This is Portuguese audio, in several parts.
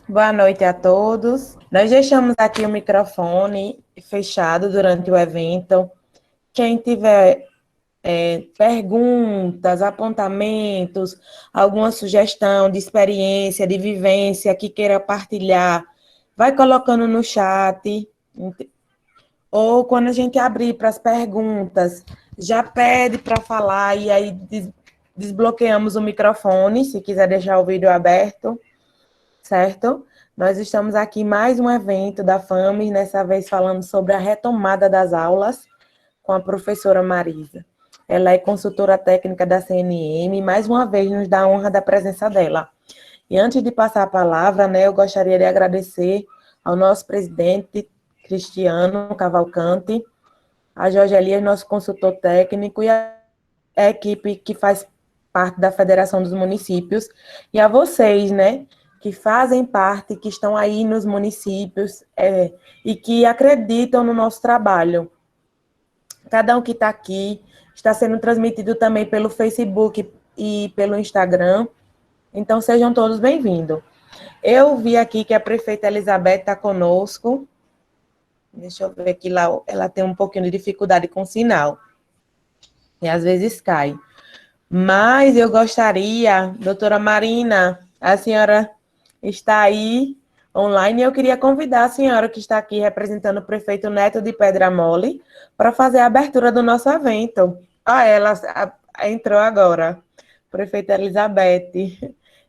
Boa noite a todos. Nós deixamos aqui o microfone fechado durante o evento. Quem tiver perguntas, apontamentos, alguma sugestão de experiência, de vivência que queira partilhar, vai colocando no chat. Ou quando a gente abrir para as perguntas, já pede para falar e aí desbloqueamos o microfone, se quiser deixar o vídeo aberto, certo? Nós estamos aqui em mais um evento da FAMES, nessa vez falando sobre a retomada das aulas com a professora Marisa. Ela é consultora técnica da CNM e mais uma vez nos dá a honra da presença dela. E antes de passar a palavra, né, eu gostaria de agradecer ao nosso presidente Cristiano Cavalcante, a Jorge Elias, nosso consultor técnico, e a equipe que faz parte da Federação dos Municípios, e a vocês, né, que fazem parte, que estão aí nos municípios e que acreditam no nosso trabalho. Cada um que está aqui está sendo transmitido também pelo Facebook e pelo Instagram, então sejam todos bem-vindos. Eu vi aqui que a prefeita Elizabeth está conosco. Deixa eu ver aqui, lá ela tem um pouquinho de dificuldade com o sinal. E às vezes cai. Mas eu gostaria, doutora Marina, a senhora está aí online e eu queria convidar a senhora que está aqui representando o prefeito Neto de Pedra Mole para fazer a abertura do nosso evento. Ah, ela entrou agora, prefeita Elizabeth.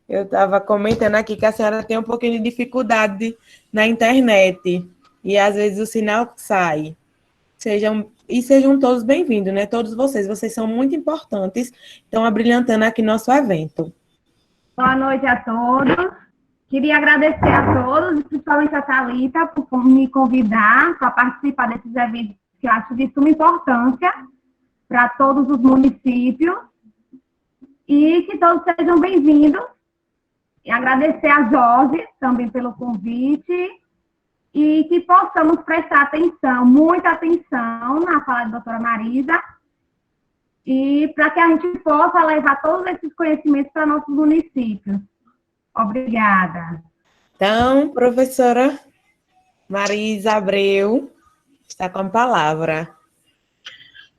Eu estava comentando aqui que a senhora tem um pouquinho de dificuldade na internet e às vezes o sinal sai. Sejam todos bem-vindos, né? Todos vocês são muito importantes, estão abrilhantando aqui nosso evento. Boa noite a todos. Queria agradecer a todos, principalmente a Thalita, por me convidar para participar desses eventos que eu acho de suma importância para todos os municípios e que todos sejam bem-vindos. E agradecer a Jorge também pelo convite e que possamos prestar atenção, muita atenção na fala da doutora Marisa, e para que a gente possa levar todos esses conhecimentos para nossos municípios. Obrigada. Então, professora Marisa Abreu está com a palavra.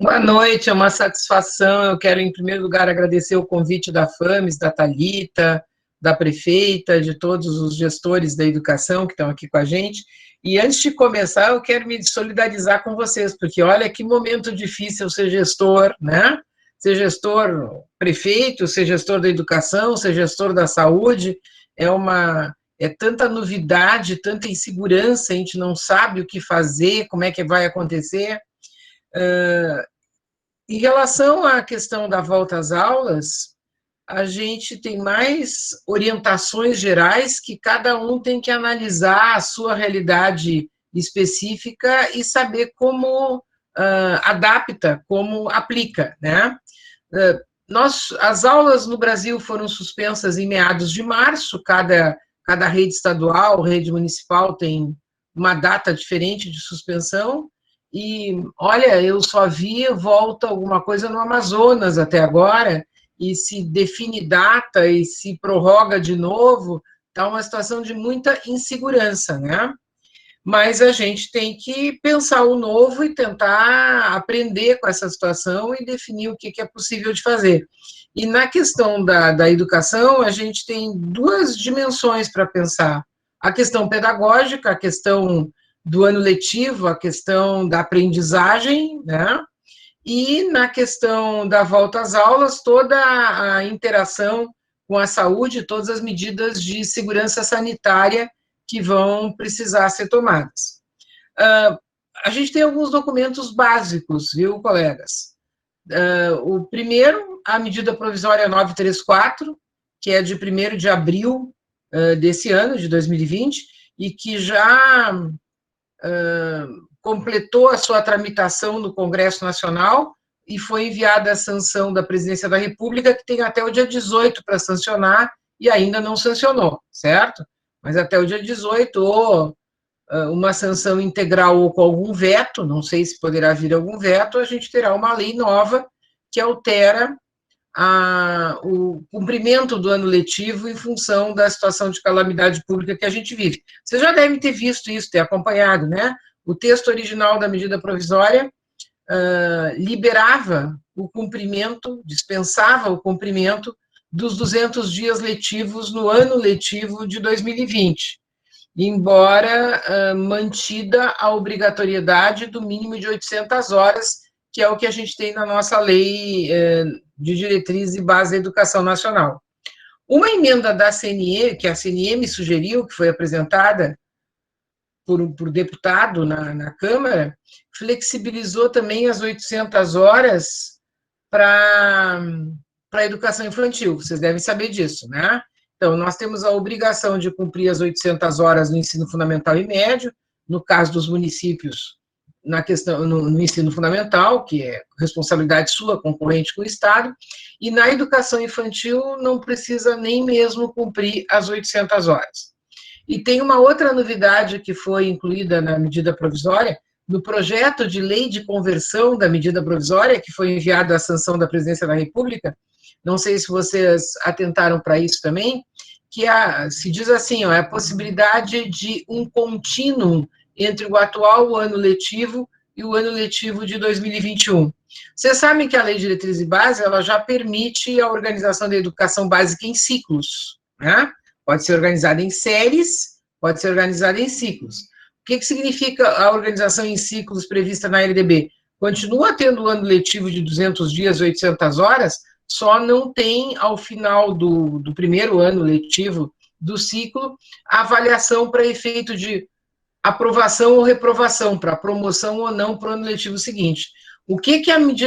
Boa noite, é uma satisfação. Eu quero, em primeiro lugar, agradecer o convite da FAMES, da Thalita, da prefeita, de todos os gestores da educação que estão aqui com a gente. E antes de começar, eu quero me solidarizar com vocês, porque olha que momento difícil ser gestor, né? Ser gestor prefeito, ser gestor da educação, ser gestor da saúde, é tanta novidade, tanta insegurança, a gente não sabe o que fazer, como é que vai acontecer. Em relação à questão da volta às aulas, a gente tem mais orientações gerais que cada um tem que analisar a sua realidade específica e saber como adapta, como aplica, né? As aulas no Brasil foram suspensas em meados de março, cada rede estadual, rede municipal tem uma data diferente de suspensão, e, olha, eu só vi volta alguma coisa no Amazonas até agora, e se define data e se prorroga de novo, está uma situação de muita insegurança, né? Mas a gente tem que pensar o novo e tentar aprender com essa situação e definir o que é possível de fazer. E na questão da educação, a gente tem duas dimensões para pensar. A questão pedagógica, a questão do ano letivo, a questão da aprendizagem, né? E na questão da volta às aulas, toda a interação com a saúde, todas as medidas de segurança sanitária que vão precisar ser tomadas. A gente tem alguns documentos básicos, viu, colegas? O primeiro, a medida provisória 934, que é de 1º de abril desse ano, de 2020, e que já completou a sua tramitação no Congresso Nacional e foi enviada a sanção da Presidência da República, que tem até o dia 18 para sancionar, e ainda não sancionou, certo? Mas até o dia 18, ou uma sanção integral ou com algum veto, não sei se poderá vir algum veto, a gente terá uma lei nova que altera o cumprimento do ano letivo em função da situação de calamidade pública que a gente vive. Você já deve ter visto isso, ter acompanhado, né? O texto original da medida provisória liberava o cumprimento, dispensava o cumprimento dos 200 dias letivos no ano letivo de 2020, embora mantida a obrigatoriedade do mínimo de 800 horas, que é o que a gente tem na nossa lei de diretriz e base da educação nacional. Uma emenda da CNE, que a CNE me sugeriu, que foi apresentada por deputado na Câmara, flexibilizou também as 800 horas para a educação infantil. Vocês devem saber disso, né? Então, nós temos a obrigação de cumprir as 800 horas no ensino fundamental e médio, no caso dos municípios, na questão no ensino fundamental, que é responsabilidade sua, concorrente com o Estado, e na educação infantil não precisa nem mesmo cumprir as 800 horas. E tem uma outra novidade que foi incluída na medida provisória, no projeto de lei de conversão da medida provisória, que foi enviado à sanção da Presidência da República, não sei se vocês atentaram para isso também, que se diz assim, é a possibilidade de um contínuo entre o atual ano letivo e o ano letivo de 2021. Vocês sabem que a Lei de Diretriz e Base, ela já permite a organização da educação básica em ciclos, né? Pode ser organizada em séries, pode ser organizada em ciclos. O que significa a organização em ciclos prevista na LDB? Continua tendo o ano letivo de 200 dias, 800 horas, só não tem, ao final do primeiro ano letivo do ciclo, a avaliação para efeito de aprovação ou reprovação, para promoção ou não para o ano letivo seguinte. O que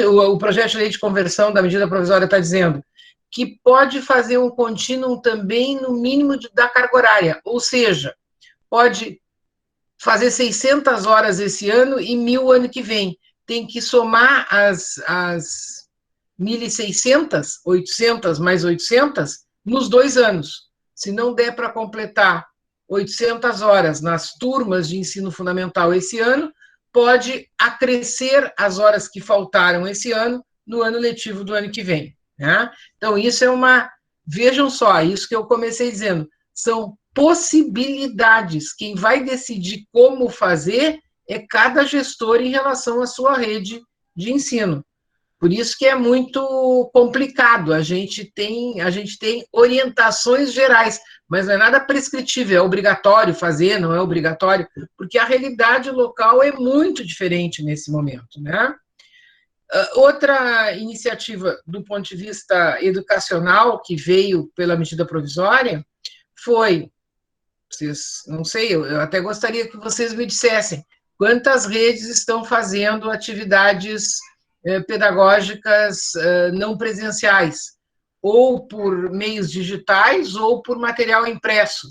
o projeto de lei de conversão da medida provisória está dizendo? Que pode fazer um contínuo também no mínimo da carga horária, ou seja, pode fazer 600 horas esse ano e 1.000 ano que vem. Tem que somar as 1.600, 800 mais 800, nos 2 anos. Se não der para completar 800 horas nas turmas de ensino fundamental esse ano, pode acrescer as horas que faltaram esse ano no ano letivo do ano que vem. Né? Então, isso é vejam só, isso que eu comecei dizendo, são possibilidades. Quem vai decidir como fazer é cada gestor em relação à sua rede de ensino. Por isso que é muito complicado. A gente tem orientações gerais, mas não é nada prescritível, é obrigatório fazer, não é obrigatório, porque a realidade local é muito diferente nesse momento, né? Outra iniciativa do ponto de vista educacional que veio pela medida provisória foi, não sei, eu até gostaria que vocês me dissessem quantas redes estão fazendo atividades pedagógicas não presenciais, ou por meios digitais, ou por material impresso.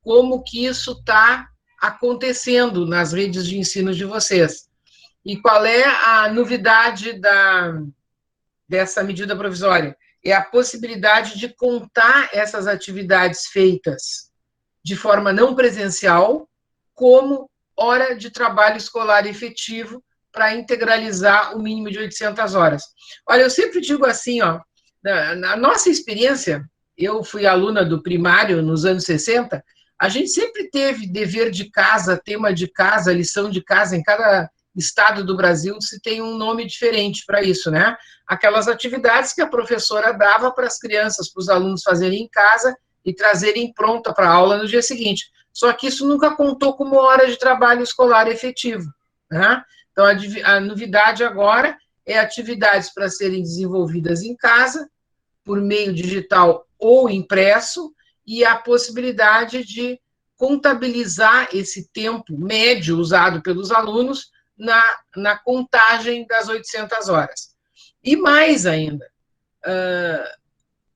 Como que isso está acontecendo nas redes de ensino de vocês? E qual é a novidade dessa medida provisória? É a possibilidade de contar essas atividades feitas de forma não presencial como hora de trabalho escolar efetivo para integralizar o mínimo de 800 horas. Olha, eu sempre digo assim, na nossa experiência, eu fui aluna do primário nos anos 60, a gente sempre teve dever de casa, tema de casa, lição de casa, em cada estado do Brasil se tem um nome diferente para isso, né? Aquelas atividades que a professora dava para as crianças, para os alunos fazerem em casa e trazerem pronta para a aula no dia seguinte. Só que isso nunca contou como hora de trabalho escolar efetivo, né? Então, a novidade agora é atividades para serem desenvolvidas em casa, por meio digital ou impresso, e a possibilidade de contabilizar esse tempo médio usado pelos alunos na contagem das 800 horas. E mais ainda,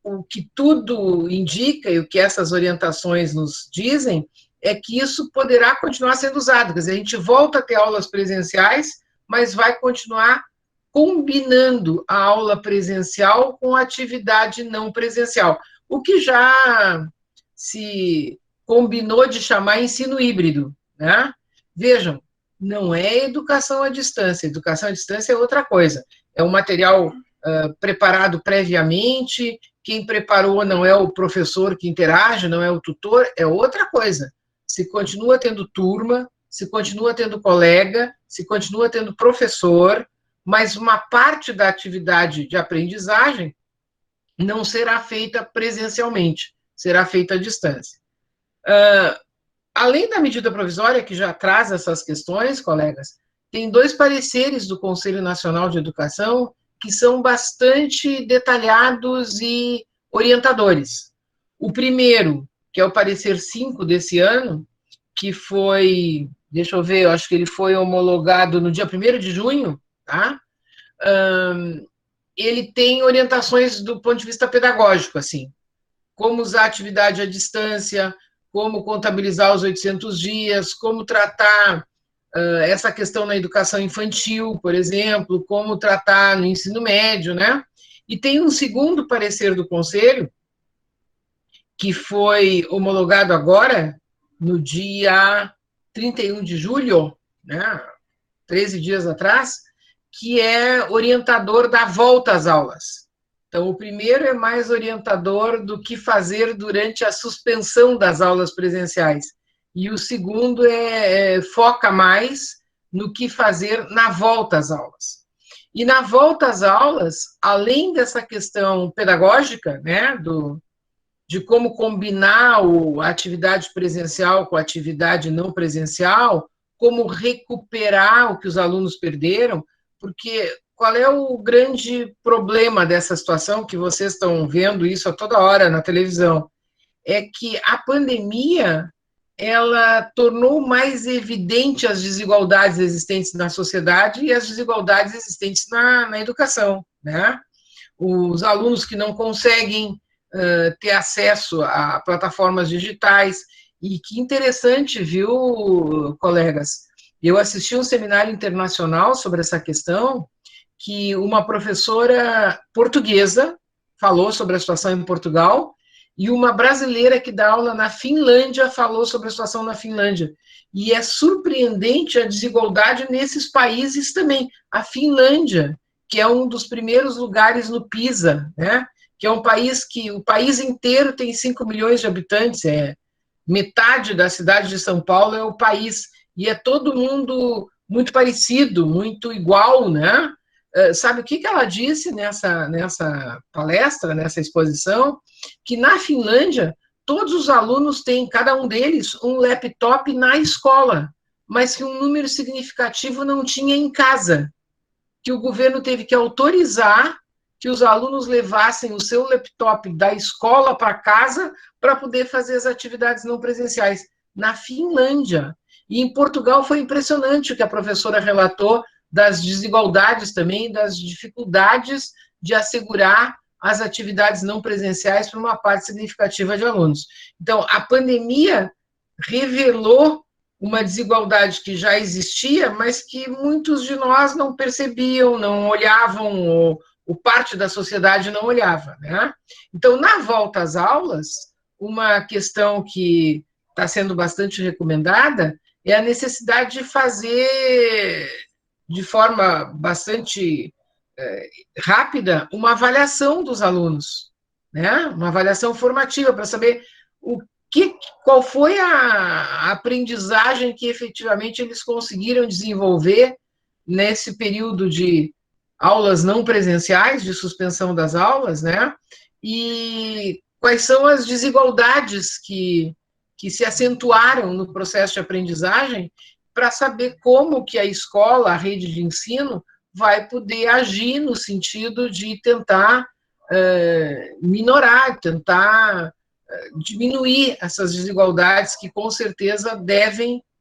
o que tudo indica, e o que essas orientações nos dizem, é que isso poderá continuar sendo usado. Quer dizer, a gente volta a ter aulas presenciais, mas vai continuar combinando a aula presencial com a atividade não presencial, o que já se combinou de chamar ensino híbrido, né? Vejam, não é educação à distância é outra coisa, é um material preparado previamente, quem preparou não é o professor que interage, não é o tutor, é outra coisa. Se continua tendo turma, se continua tendo colega, se continua tendo professor, mas uma parte da atividade de aprendizagem não será feita presencialmente, será feita à distância. Além da medida provisória, que já traz essas questões, colegas, tem 2 pareceres do Conselho Nacional de Educação que são bastante detalhados e orientadores. O primeiro, que é o parecer 5 desse ano, que foi, deixa eu ver, eu acho que ele foi homologado no dia 1º de junho, tá? Ele tem orientações do ponto de vista pedagógico, assim, como usar a atividade à distância, como contabilizar os 800 dias, como tratar essa questão na educação infantil, por exemplo, como tratar no ensino médio, né? E tem um segundo parecer do Conselho, que foi homologado agora, no dia 31 de julho, né? 13 dias atrás, que é orientador da volta às aulas. Então, o primeiro é mais orientador do que fazer durante a suspensão das aulas presenciais. E o segundo foca mais no que fazer na volta às aulas. E na volta às aulas, além dessa questão pedagógica, né, de como combinar a atividade presencial com a atividade não presencial, como recuperar o que os alunos perderam, porque qual é o grande problema dessa situação, que vocês estão vendo isso a toda hora na televisão? É que a pandemia, ela tornou mais evidente as desigualdades existentes na sociedade e as desigualdades existentes na educação, né? Os alunos que não conseguem ter acesso a plataformas digitais, e que interessante, viu, colegas? Eu assisti um seminário internacional sobre essa questão, que uma professora portuguesa falou sobre a situação em Portugal, e uma brasileira que dá aula na Finlândia falou sobre a situação na Finlândia. E é surpreendente a desigualdade nesses países também. A Finlândia, que é um dos primeiros lugares no PISA, né? Que é um país que o país inteiro tem 5 milhões de habitantes, metade da cidade de São Paulo é o país, e é todo mundo muito parecido, muito igual, né? Sabe o que ela disse nessa palestra, nessa exposição? Que na Finlândia, todos os alunos têm, cada um deles, um laptop na escola, mas que um número significativo não tinha em casa, que o governo teve que autorizar que os alunos levassem o seu laptop da escola para casa para poder fazer as atividades não presenciais. Na Finlândia. E em Portugal foi impressionante o que a professora relatou das desigualdades também, das dificuldades de assegurar as atividades não presenciais para uma parte significativa de alunos. Então, a pandemia revelou uma desigualdade que já existia, mas que muitos de nós não percebiam, não olhavam, ou parte da sociedade não olhava, né? Então, na volta às aulas, uma questão que está sendo bastante recomendada é a necessidade de fazer, de forma bastante rápida, uma avaliação dos alunos, né? Uma avaliação formativa, para saber qual foi a aprendizagem que efetivamente eles conseguiram desenvolver nesse período de aulas não presenciais, de suspensão das aulas, né? E quais são as desigualdades que se acentuaram no processo de aprendizagem, para saber como que a escola, a rede de ensino, vai poder agir no sentido de tentar minorar, tentar diminuir essas desigualdades que, com certeza,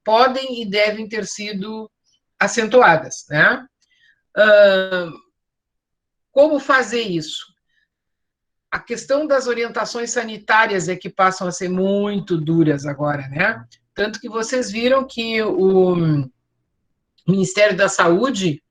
podem e devem ter sido acentuadas, né? Como fazer isso? A questão das orientações sanitárias é que passam a ser muito duras agora, né? Tanto que vocês viram que o Ministério da Saúde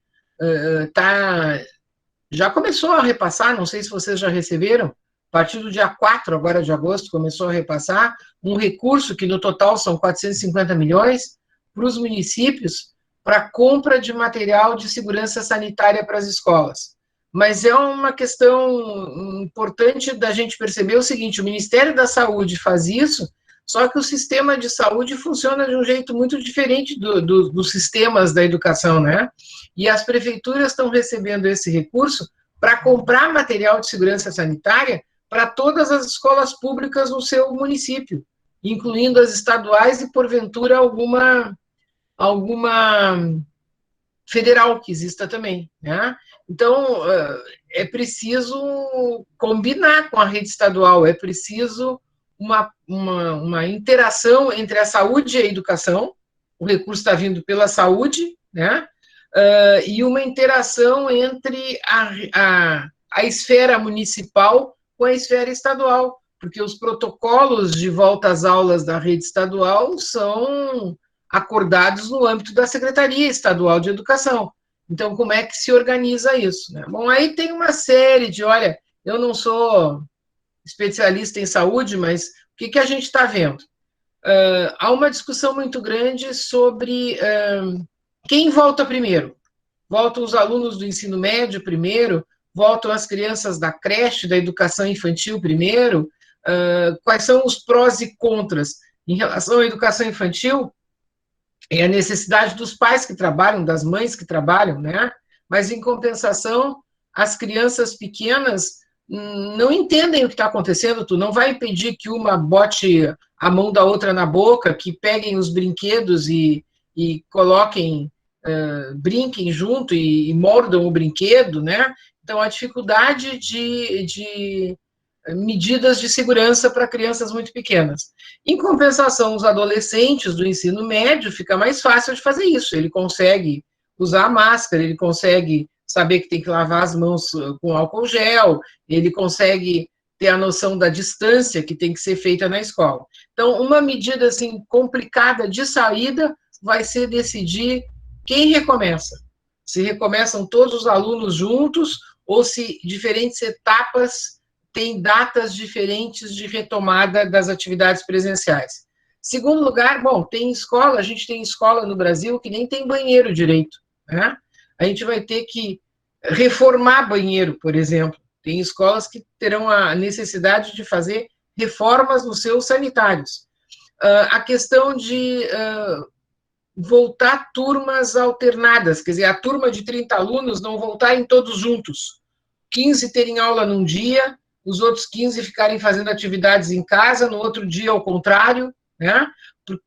já começou a repassar, não sei se vocês já receberam, a partir do dia 4 agora de agosto, começou a repassar um recurso que no total são 450 milhões para os municípios para compra de material de segurança sanitária para as escolas. mas é uma questão importante da gente perceber o seguinte: o Ministério da Saúde faz isso, só que o sistema de saúde funciona de um jeito muito diferente dos sistemas da educação, né? E as prefeituras estão recebendo esse recurso para comprar material de segurança sanitária para todas as escolas públicas no seu município, incluindo as estaduais e, porventura, alguma federal que exista também, né? Então, é preciso combinar com a rede estadual, é preciso uma interação entre a saúde e a educação, o recurso está vindo pela saúde, né? E uma interação entre a esfera municipal com a esfera estadual, porque os protocolos de volta às aulas da rede estadual são acordados no âmbito da Secretaria Estadual de Educação. Então, como é que se organiza isso, né? Bom, aí tem uma série de, olha, eu não sou especialista em saúde, mas o que a gente está vendo? Há uma discussão muito grande sobre quem volta primeiro. Voltam os alunos do ensino médio primeiro? Voltam as crianças da creche, da educação infantil primeiro? Quais são os prós e contras? Em relação à educação infantil, é a necessidade dos pais que trabalham, das mães que trabalham, né? Mas, em compensação, as crianças pequenas não entendem o que está acontecendo. Tu não vai impedir que uma bote a mão da outra na boca, que peguem os brinquedos e coloquem, brinquem junto e mordam o brinquedo, né? Então, a dificuldade de medidas de segurança para crianças muito pequenas. Em compensação, os adolescentes do ensino médio, fica mais fácil de fazer isso. Ele consegue usar a máscara, ele consegue saber que tem que lavar as mãos com álcool gel, ele consegue ter a noção da distância que tem que ser feita na escola. Então, uma medida assim complicada de saída vai ser decidir quem recomeça. Se recomeçam todos os alunos juntos ou se diferentes etapas têm datas diferentes de retomada das atividades presenciais. Segundo lugar, bom, tem escola, a gente tem escola no Brasil que nem tem banheiro direito, né? A gente vai ter que reformar banheiro, por exemplo. Tem escolas que terão a necessidade de fazer reformas nos seus sanitários. A questão de voltar turmas alternadas, quer dizer, a turma de 30 alunos não voltarem todos juntos. 15 terem aula num dia, os outros 15 ficarem fazendo atividades em casa, no outro dia ao contrário, né?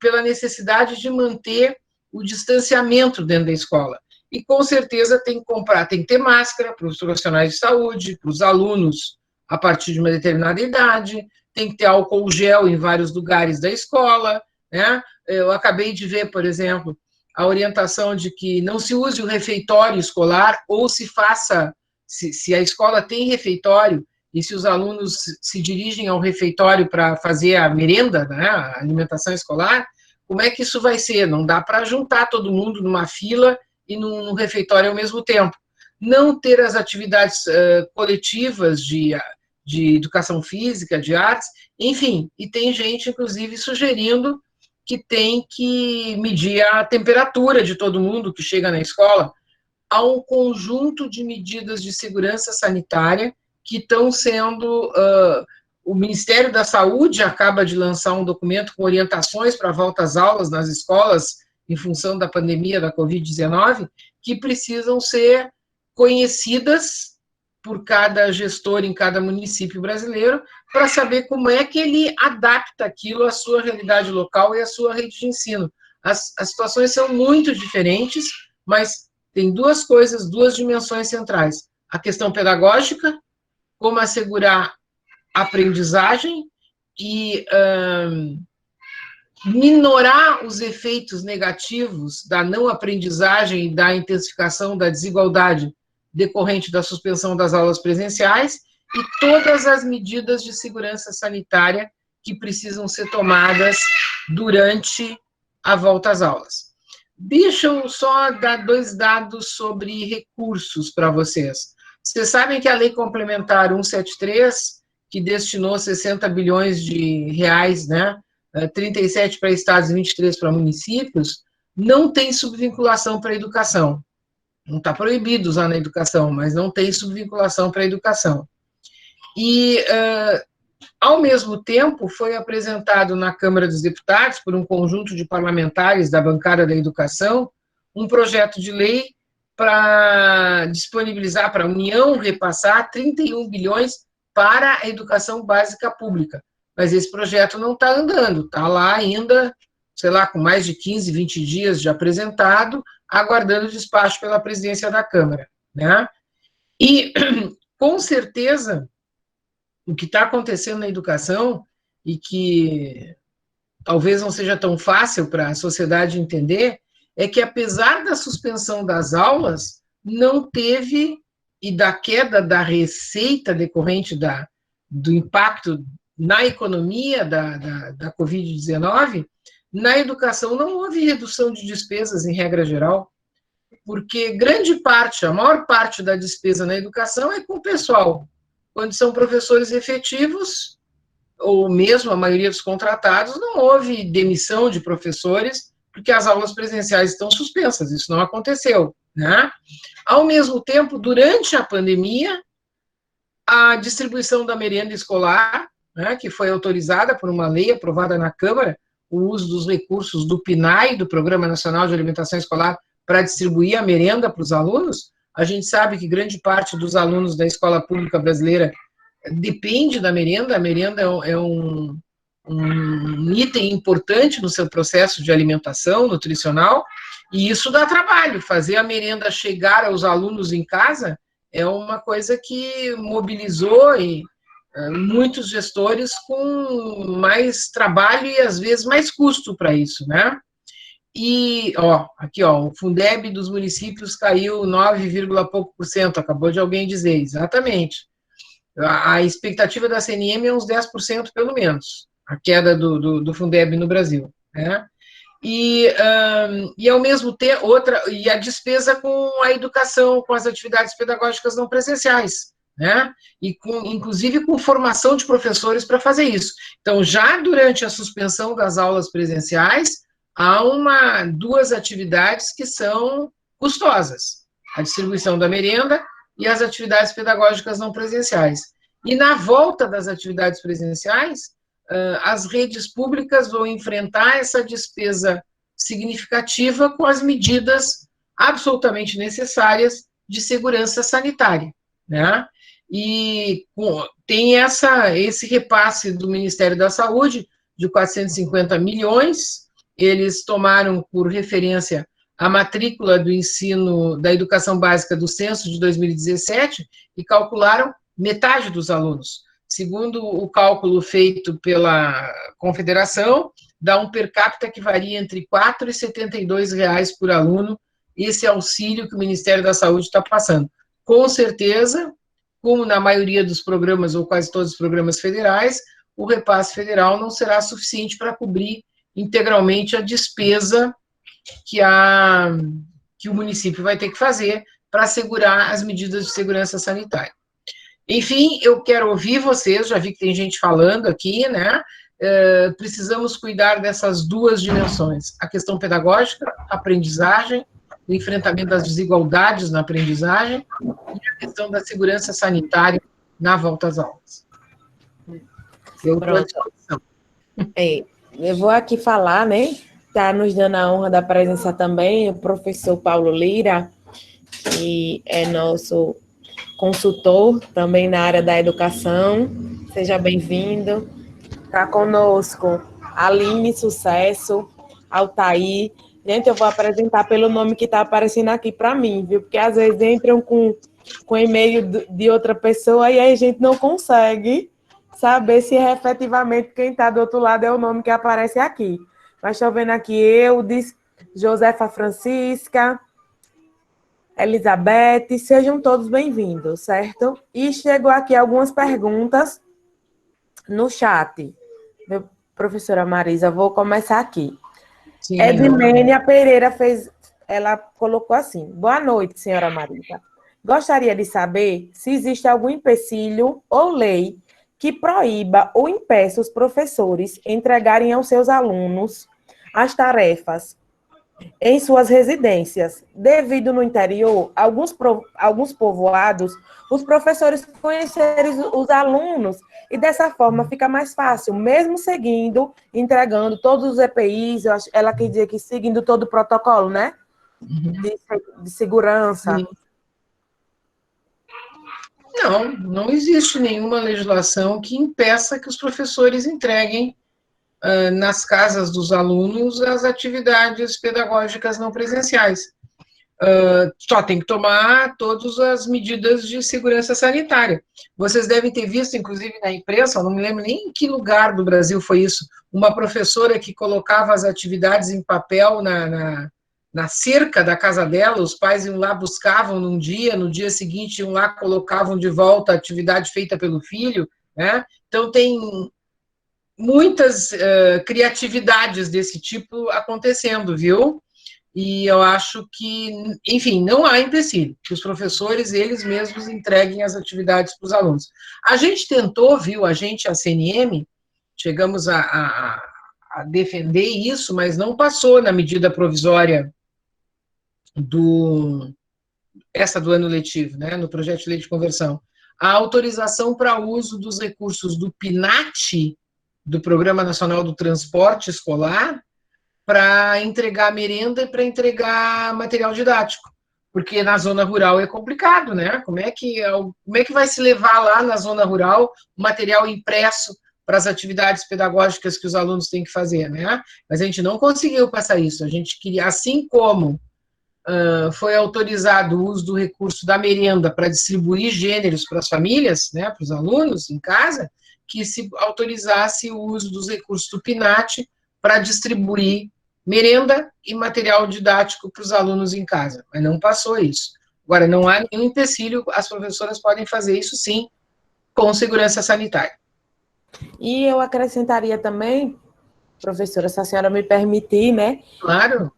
Pela necessidade de manter o distanciamento dentro da escola. E, com certeza, tem que ter máscara para os profissionais de saúde, para os alunos a partir de uma determinada idade, tem que ter álcool gel em vários lugares da escola, né? Eu acabei de ver, por exemplo, a orientação de que não se use o refeitório escolar, ou se faça, se a escola tem refeitório, e se os alunos se dirigem ao refeitório para fazer a merenda, né, a alimentação escolar, como é que isso vai ser? Não dá para juntar todo mundo numa fila e num refeitório ao mesmo tempo. Não ter as atividades coletivas de educação física, de artes, enfim, e tem gente, inclusive, sugerindo que tem que medir a temperatura de todo mundo que chega na escola. Há um conjunto de medidas de segurança sanitária que estão sendo... o Ministério da Saúde acaba de lançar um documento com orientações para a volta às aulas nas escolas em função da pandemia da Covid-19, que precisam ser conhecidas por cada gestor em cada município brasileiro, para saber como é que ele adapta aquilo à sua realidade local e à sua rede de ensino. As situações são muito diferentes, mas tem duas coisas, duas dimensões centrais. A questão pedagógica, como assegurar a aprendizagem e minorar os efeitos negativos da não aprendizagem e da intensificação da desigualdade decorrente da suspensão das aulas presenciais, e todas as medidas de segurança sanitária que precisam ser tomadas durante a volta às aulas. Deixa eu só dar 2 dados sobre recursos para vocês. Vocês sabem que a Lei Complementar 173, que destinou 60 bilhões de reais, né, 37 para estados e 23 para municípios, não tem subvinculação para a educação. não está proibido usar na educação, mas não tem subvinculação para a educação. E, ao mesmo tempo, foi apresentado na Câmara dos Deputados, por um conjunto de parlamentares da bancada da educação, um projeto de lei para disponibilizar, para a União repassar 31 bilhões para a educação básica pública. Mas esse projeto não está andando, está lá ainda, sei lá, com mais de 15, 20 dias de apresentado, aguardando despacho pela presidência da Câmara, né? E, com certeza, o que está acontecendo na educação, e que talvez não seja tão fácil para a sociedade entender, é que, apesar da suspensão das aulas, não teve, e da queda da receita decorrente do impacto na economia da Covid-19, na educação não houve redução de despesas, em regra geral, porque grande parte, a maior parte da despesa na educação é com o pessoal. Quando são professores efetivos, ou mesmo a maioria dos contratados, não houve demissão de professores, porque as aulas presenciais estão suspensas, isso não aconteceu, né? Ao mesmo tempo, durante a pandemia, a distribuição da merenda escolar, né, que foi autorizada por uma lei aprovada na Câmara, o uso dos recursos do PNAE, do Programa Nacional de Alimentação Escolar, para distribuir a merenda para os alunos. A gente sabe que grande parte dos alunos da escola pública brasileira depende da merenda. A merenda é um item importante no seu processo de alimentação nutricional, e isso dá trabalho. Fazer a merenda chegar aos alunos em casa é uma coisa que mobilizou muitos gestores com mais trabalho e, às vezes, mais custo para isso, né? E, aqui, o Fundeb dos municípios caiu 9, pouco por cento, acabou de alguém dizer, exatamente. A expectativa da CNM é uns 10% pelo menos, a queda do Fundeb no Brasil, né? E ao mesmo tempo, e a despesa com a educação, com as atividades pedagógicas não presenciais, né? E inclusive com formação de professores para fazer isso. Então, já durante a suspensão das aulas presenciais, há duas atividades que são custosas: a distribuição da merenda e as atividades pedagógicas não presenciais. E na volta das atividades presenciais, as redes públicas vão enfrentar essa despesa significativa com as medidas absolutamente necessárias de segurança sanitária, né? E tem esse repasse do Ministério da Saúde de 450 milhões, eles tomaram por referência a matrícula do ensino da educação básica do censo de 2017 e calcularam metade dos alunos. Segundo o cálculo feito pela Confederação, dá um per capita que varia entre R$ 4 e R$ 72 por aluno, esse auxílio que o Ministério da Saúde está passando. Com certeza, como na maioria dos programas, ou quase todos os programas federais, o repasse federal não será suficiente para cobrir integralmente a despesa que o município vai ter que fazer para assegurar as medidas de segurança sanitária. Enfim, eu quero ouvir vocês, já vi que tem gente falando aqui, né? Precisamos cuidar dessas duas dimensões: a questão pedagógica, a aprendizagem, o enfrentamento das desigualdades na aprendizagem, e a questão da segurança sanitária na volta às aulas. Eu estou à disposição. Eu vou aqui falar, né? Está nos dando a honra da presença também o professor Paulo Lira, que é nosso consultor também na área da educação. Seja bem-vindo. Está conosco Aline Sucesso, Altair. Gente, eu vou apresentar pelo nome que está aparecendo aqui para mim, viu? Porque às vezes entram com e-mail de outra pessoa e aí a gente não consegue saber se efetivamente quem está do outro lado é o nome que aparece aqui. Mas estou vendo aqui Eudes, Josefa Francisca, Elizabeth, sejam todos bem-vindos, certo? E chegou aqui algumas perguntas no chat. Professora Marisa, vou começar aqui. Sim, Edmênia Pereira ela colocou assim: boa noite, senhora Marisa. Gostaria de saber se existe algum empecilho ou lei que proíba ou impeça os professores entregarem aos seus alunos as tarefas em suas residências. Devido no interior, alguns povoados, os professores conhecerem os alunos e dessa forma fica mais fácil, mesmo seguindo, entregando todos os EPIs, ela quer dizer que seguindo todo o protocolo, né? De segurança. Sim. Não, não existe nenhuma legislação que impeça que os professores entreguem nas casas dos alunos as atividades pedagógicas não presenciais. Só tem que tomar todas as medidas de segurança sanitária. Vocês devem ter visto, inclusive na imprensa, não me lembro nem em que lugar do Brasil foi isso, uma professora que colocava as atividades em papel na cerca da casa dela, os pais iam lá, buscavam num dia, no dia seguinte iam lá, colocavam de volta a atividade feita pelo filho, né? Então tem muitas criatividades desse tipo acontecendo, viu? E eu acho que, enfim, não há empecilho, que os professores, eles mesmos, entreguem as atividades para os alunos. A gente tentou, viu, a CNM, chegamos a defender isso, mas não passou na medida provisória essa do ano letivo, né, no projeto de lei de conversão. A autorização para uso dos recursos do PNAT, do Programa Nacional do Transporte Escolar, para entregar merenda e para entregar material didático, porque na zona rural é complicado, né? Como é que vai se levar lá na zona rural material impresso para as atividades pedagógicas que os alunos têm que fazer, né? Mas a gente não conseguiu passar isso. A gente queria, assim como foi autorizado o uso do recurso da merenda para distribuir gêneros para as famílias, né, para os alunos em casa, que se autorizasse o uso dos recursos do PNAT para distribuir merenda e material didático para os alunos em casa, mas não passou isso. Agora, não há nenhum empecilho, as professoras podem fazer isso sim, com segurança sanitária. E eu acrescentaria também, professora, se a senhora me permitir, né? Claro.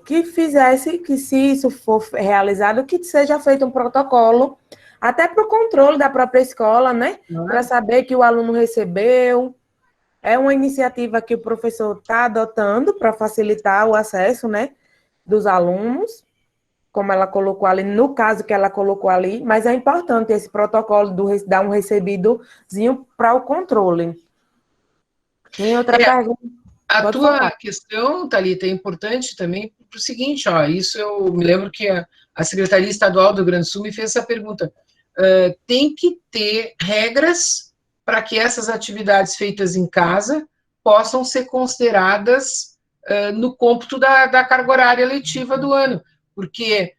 Que fizesse, que se isso for realizado, que seja feito um protocolo, até para o controle da própria escola, né? Claro. Para saber que o aluno recebeu. É uma iniciativa que o professor está adotando para facilitar o acesso, né, dos alunos, como ela colocou ali, no caso que ela colocou ali, mas é importante esse protocolo dar um recebidozinho para o controle. Tem outra pergunta? A tua questão, Thalita, é importante também para o seguinte, ó, isso eu me lembro que a Secretaria Estadual do Rio Grande do Sul me fez essa pergunta. Tem que ter regras para que essas atividades feitas em casa possam ser consideradas no cômputo da carga horária letiva do ano, porque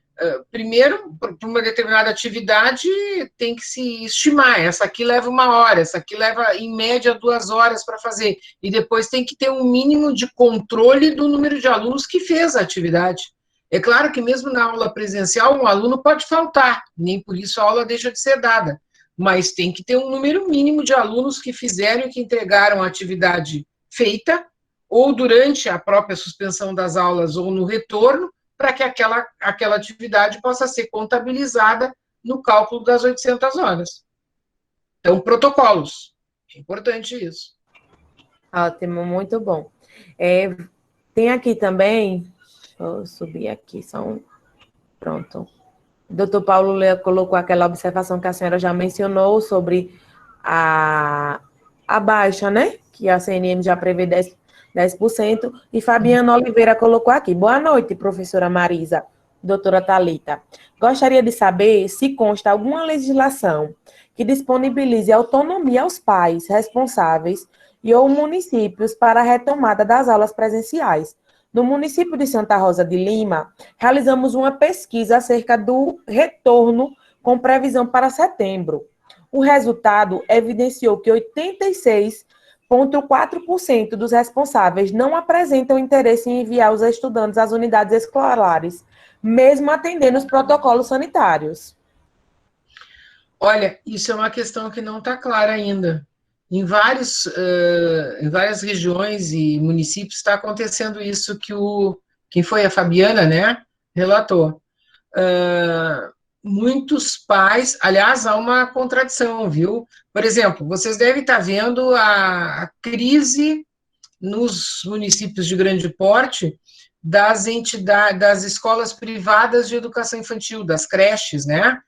primeiro, para uma determinada atividade, tem que se estimar, essa aqui leva 1 hora, essa aqui leva, em média, 2 horas para fazer, e depois tem que ter um mínimo de controle do número de alunos que fez a atividade. É claro que mesmo na aula presencial, um aluno pode faltar, nem por isso a aula deixa de ser dada, mas tem que ter um número mínimo de alunos que fizeram e que entregaram a atividade feita, ou durante a própria suspensão das aulas, ou no retorno, para que aquela atividade possa ser contabilizada no cálculo das 800 horas. Então, protocolos. É importante isso. Ótimo, muito bom. Tem aqui também, deixa eu subir aqui, pronto. O doutor Paulo colocou aquela observação que a senhora já mencionou sobre a baixa, né? Que a CNM já prevê 10%. E Fabiana Oliveira colocou aqui. Boa noite, professora Marisa, doutora Thalita. Gostaria de saber se consta alguma legislação que disponibilize autonomia aos pais responsáveis e ou municípios para a retomada das aulas presenciais. No município de Santa Rosa de Lima, realizamos uma pesquisa acerca do retorno com previsão para setembro. O resultado evidenciou que 86,4% dos responsáveis não apresentam interesse em enviar os estudantes às unidades escolares, mesmo atendendo os protocolos sanitários. Olha, isso é uma questão que não está clara ainda. Em várias regiões e municípios está acontecendo isso que quem foi a Fabiana, né, relatou. Muitos pais, aliás, há uma contradição, viu? Por exemplo, vocês devem estar vendo a crise nos municípios de grande porte das entidades, das escolas privadas de educação infantil, das creches, né?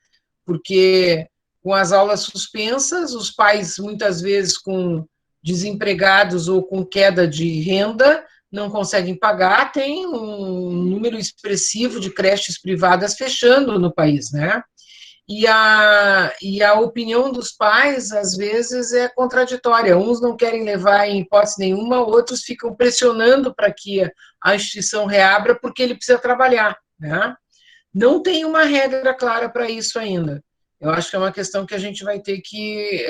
Porque com as aulas suspensas, os pais, muitas vezes com desempregados ou com queda de renda, não conseguem pagar, tem um número expressivo de creches privadas fechando no país, né? E a opinião dos pais, às vezes, é contraditória. Uns não querem levar em hipótese nenhuma, outros ficam pressionando para que a instituição reabra porque ele precisa trabalhar, né? Não tem uma regra clara para isso ainda. Eu acho que é uma questão que a gente vai ter que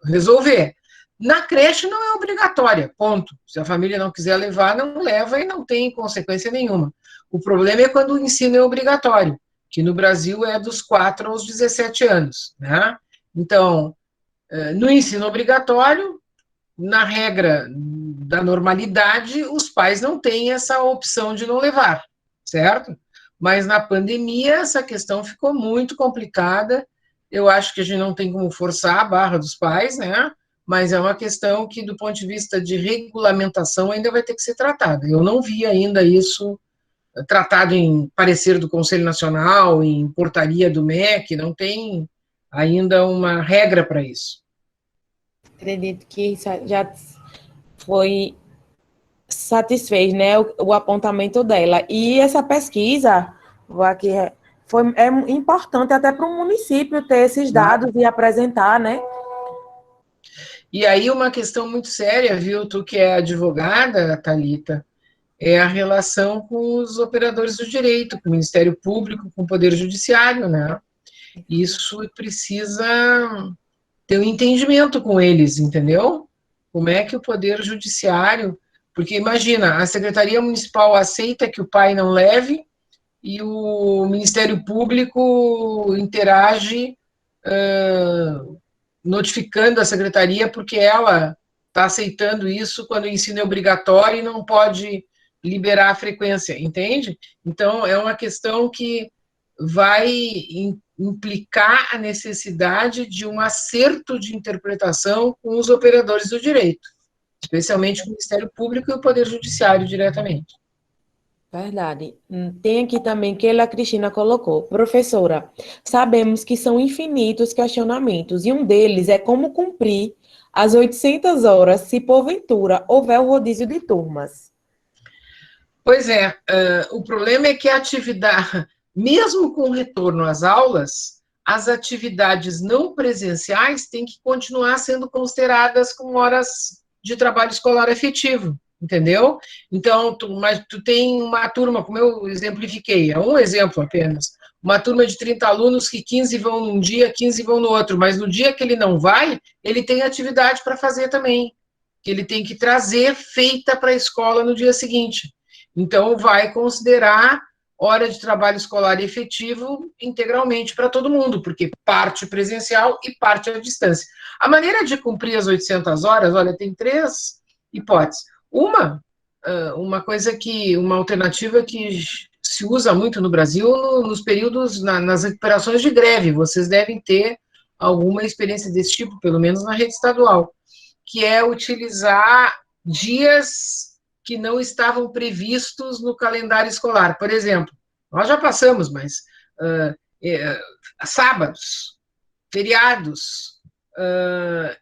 resolver. Na creche não é obrigatória, ponto. Se a família não quiser levar, não leva e não tem consequência nenhuma. O problema é quando o ensino é obrigatório, que no Brasil é dos 4 aos 17 anos, né? Então, no ensino obrigatório, na regra da normalidade, os pais não têm essa opção de não levar, certo? Mas na pandemia, essa questão ficou muito complicada. Eu acho que a gente não tem como forçar a barra dos pais, né? Mas é uma questão que, do ponto de vista de regulamentação, ainda vai ter que ser tratada. Eu não vi ainda isso tratado em parecer do Conselho Nacional, em portaria do MEC, não tem ainda uma regra para isso. Acredito que já foi satisfez, né, o apontamento dela. E essa pesquisa, vou aqui, é importante até para o município ter esses dados e apresentar, né? E aí uma questão muito séria, viu, tu que é advogada, Thalita, é a relação com os operadores do direito, com o Ministério Público, com o Poder Judiciário, né? Isso precisa ter um entendimento com eles, entendeu? Como é que o Poder Judiciário... Porque, imagina, a Secretaria Municipal aceita que o pai não leve e o Ministério Público interage notificando a Secretaria porque ela está aceitando isso quando o ensino é obrigatório e não pode liberar a frequência, entende? Então, é uma questão que vai implicar a necessidade de um acerto de interpretação com os operadores do direito, especialmente o Ministério Público e o Poder Judiciário diretamente. Verdade. Tem aqui também que a Cristina colocou. Professora, sabemos que são infinitos questionamentos e um deles é como cumprir as 800 horas se porventura houver o rodízio de turmas. Pois é, o problema é que a atividade, mesmo com o retorno às aulas, as atividades não presenciais têm que continuar sendo consideradas como horas de trabalho escolar efetivo, entendeu? Então, mas tu tem uma turma, como eu exemplifiquei, é um exemplo apenas, uma turma de 30 alunos que 15 vão num dia, 15 vão no outro, mas no dia que ele não vai, ele tem atividade para fazer também, que ele tem que trazer feita para a escola no dia seguinte. Então, vai considerar hora de trabalho escolar efetivo integralmente para todo mundo, porque parte presencial e parte à distância. A maneira de cumprir as 800 horas, olha, tem 3 hipóteses. Uma coisa que, uma alternativa que se usa muito no Brasil nos períodos, nas recuperações de greve, vocês devem ter alguma experiência desse tipo, pelo menos na rede estadual, que é utilizar dias que não estavam previstos no calendário escolar. Por exemplo, nós já passamos, mas sábados, feriados,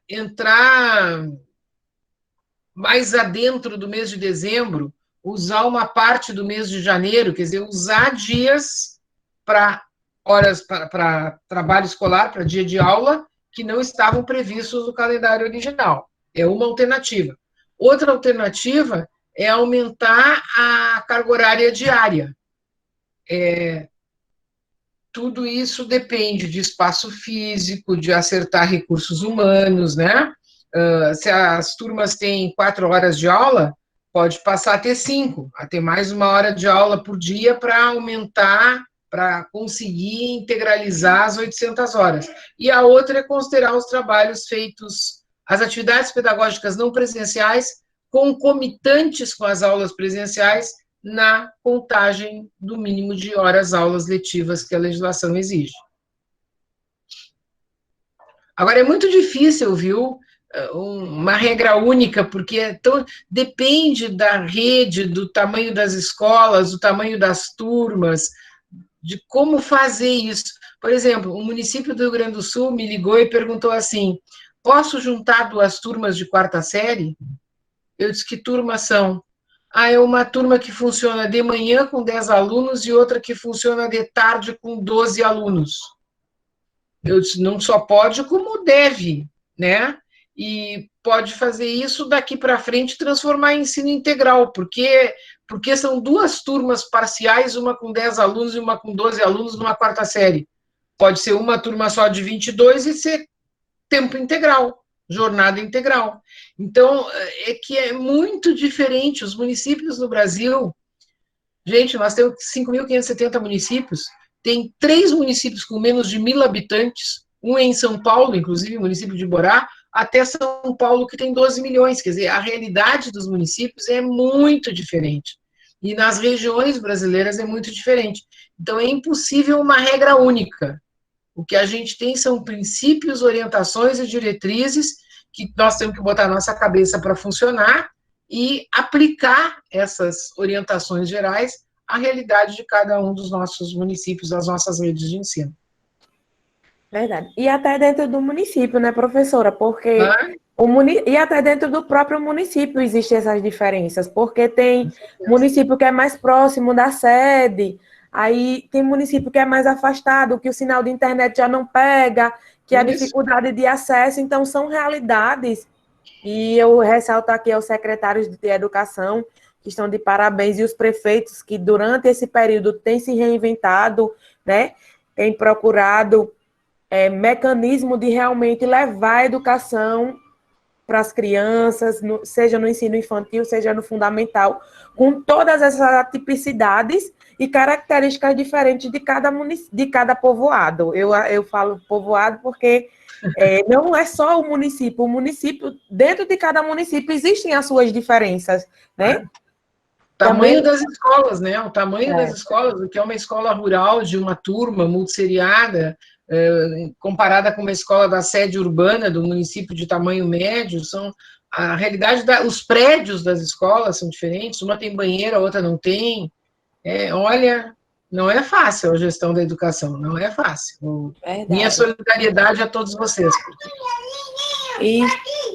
entrar mais adentro do mês de dezembro, usar uma parte do mês de janeiro, quer dizer, usar dias para horas, para trabalho escolar, para dia de aula, que não estavam previstos no calendário original. É uma alternativa. Outra alternativa é aumentar a carga horária diária. Tudo isso depende de espaço físico, de acertar recursos humanos, né? Se as turmas têm 4 horas de aula, pode passar a ter 5, a ter mais 1 hora de aula por dia para aumentar, para conseguir integralizar as 800 horas. E a outra é considerar os trabalhos feitos, as atividades pedagógicas não presenciais, concomitantes com as aulas presenciais, na contagem do mínimo de horas aulas letivas que a legislação exige. Agora, é muito difícil, viu, uma regra única, porque depende da rede, do tamanho das escolas, do tamanho das turmas, de como fazer isso. Por exemplo, o município do Rio Grande do Sul me ligou e perguntou assim: posso juntar 2 turmas de 4ª série? Eu disse: que turmas são? É uma turma que funciona de manhã com 10 alunos e outra que funciona de tarde com 12 alunos. Eu disse: não só pode, como deve, né? E pode fazer isso daqui para frente, transformar em ensino integral, porque são 2 turmas parciais, uma com 10 alunos e uma com 12 alunos numa 4ª série. Pode ser uma turma só de 22 e ser tempo integral, jornada integral. Então, é que é muito diferente. Os municípios no Brasil, gente, nós temos 5.570 municípios, tem 3 municípios com menos de 1.000 habitantes, um em São Paulo, inclusive, o município de Borá, até São Paulo, que tem 12 milhões. Quer dizer, a realidade dos municípios é muito diferente. E nas regiões brasileiras é muito diferente. Então, é impossível uma regra única. O que a gente tem são princípios, orientações e diretrizes que nós temos que botar a nossa cabeça para funcionar e aplicar essas orientações gerais à realidade de cada um dos nossos municípios, das nossas redes de ensino. Verdade. E até dentro do município, né, professora? Porque e até dentro do próprio município existem essas diferenças, porque tem município que é mais próximo da sede, aí tem município que é mais afastado, que o sinal de internet já não pega, que a dificuldade de acesso, então são realidades. E eu ressalto aqui aos secretários de educação, que estão de parabéns, e os prefeitos que durante esse período têm se reinventado, né, têm procurado mecanismo de realmente levar a educação para as crianças, seja no ensino infantil, seja no fundamental, com todas essas atipicidades e características diferentes de cada povoado. Eu falo povoado porque não é só o município, dentro de cada município existem as suas diferenças, né? Tamanho das escolas, né? O tamanho das escolas, o que é uma escola rural de uma turma multisseriada, comparada com uma escola da sede urbana do município de tamanho médio, a realidade os prédios das escolas são diferentes, uma tem banheiro, a outra não tem. Olha, não é fácil a gestão da educação, não é fácil. Minha solidariedade a todos vocês. E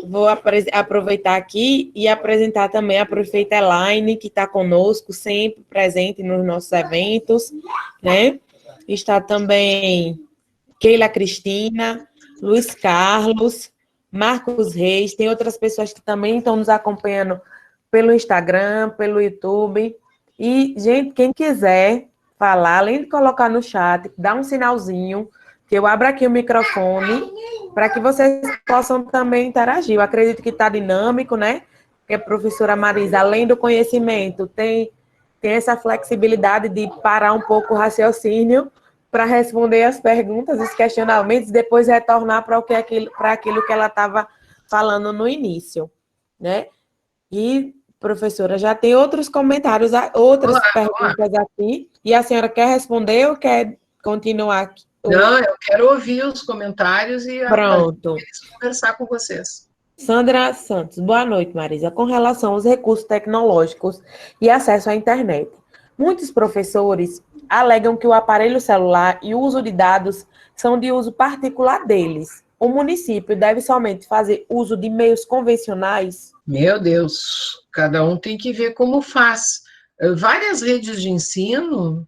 vou aproveitar aqui e apresentar também a prefeita Elaine, que está conosco, sempre presente nos nossos eventos, né? Está também Keila Cristina, Luiz Carlos, Marcos Reis, tem outras pessoas que também estão nos acompanhando pelo Instagram, pelo YouTube. E, gente, quem quiser falar, além de colocar no chat, dá um sinalzinho, que eu abro aqui o microfone, para que vocês possam também interagir. Eu acredito que está dinâmico, né? Porque a professora Marisa, além do conhecimento, tem essa flexibilidade de parar um pouco o raciocínio para responder as perguntas, os questionamentos, e depois retornar para aquilo que ela estava falando no início, né? E, professora, já tem outros comentários, outras perguntas aqui, e a senhora quer responder ou quer continuar aqui? Não, eu quero ouvir os comentários e conversar com vocês. Sandra Santos, boa noite, Marisa. Com relação aos recursos tecnológicos e acesso à internet, muitos professores alegam que o aparelho celular e o uso de dados são de uso particular deles. O município deve somente fazer uso de meios convencionais? Meu Deus, cada um tem que ver como faz. Várias redes de ensino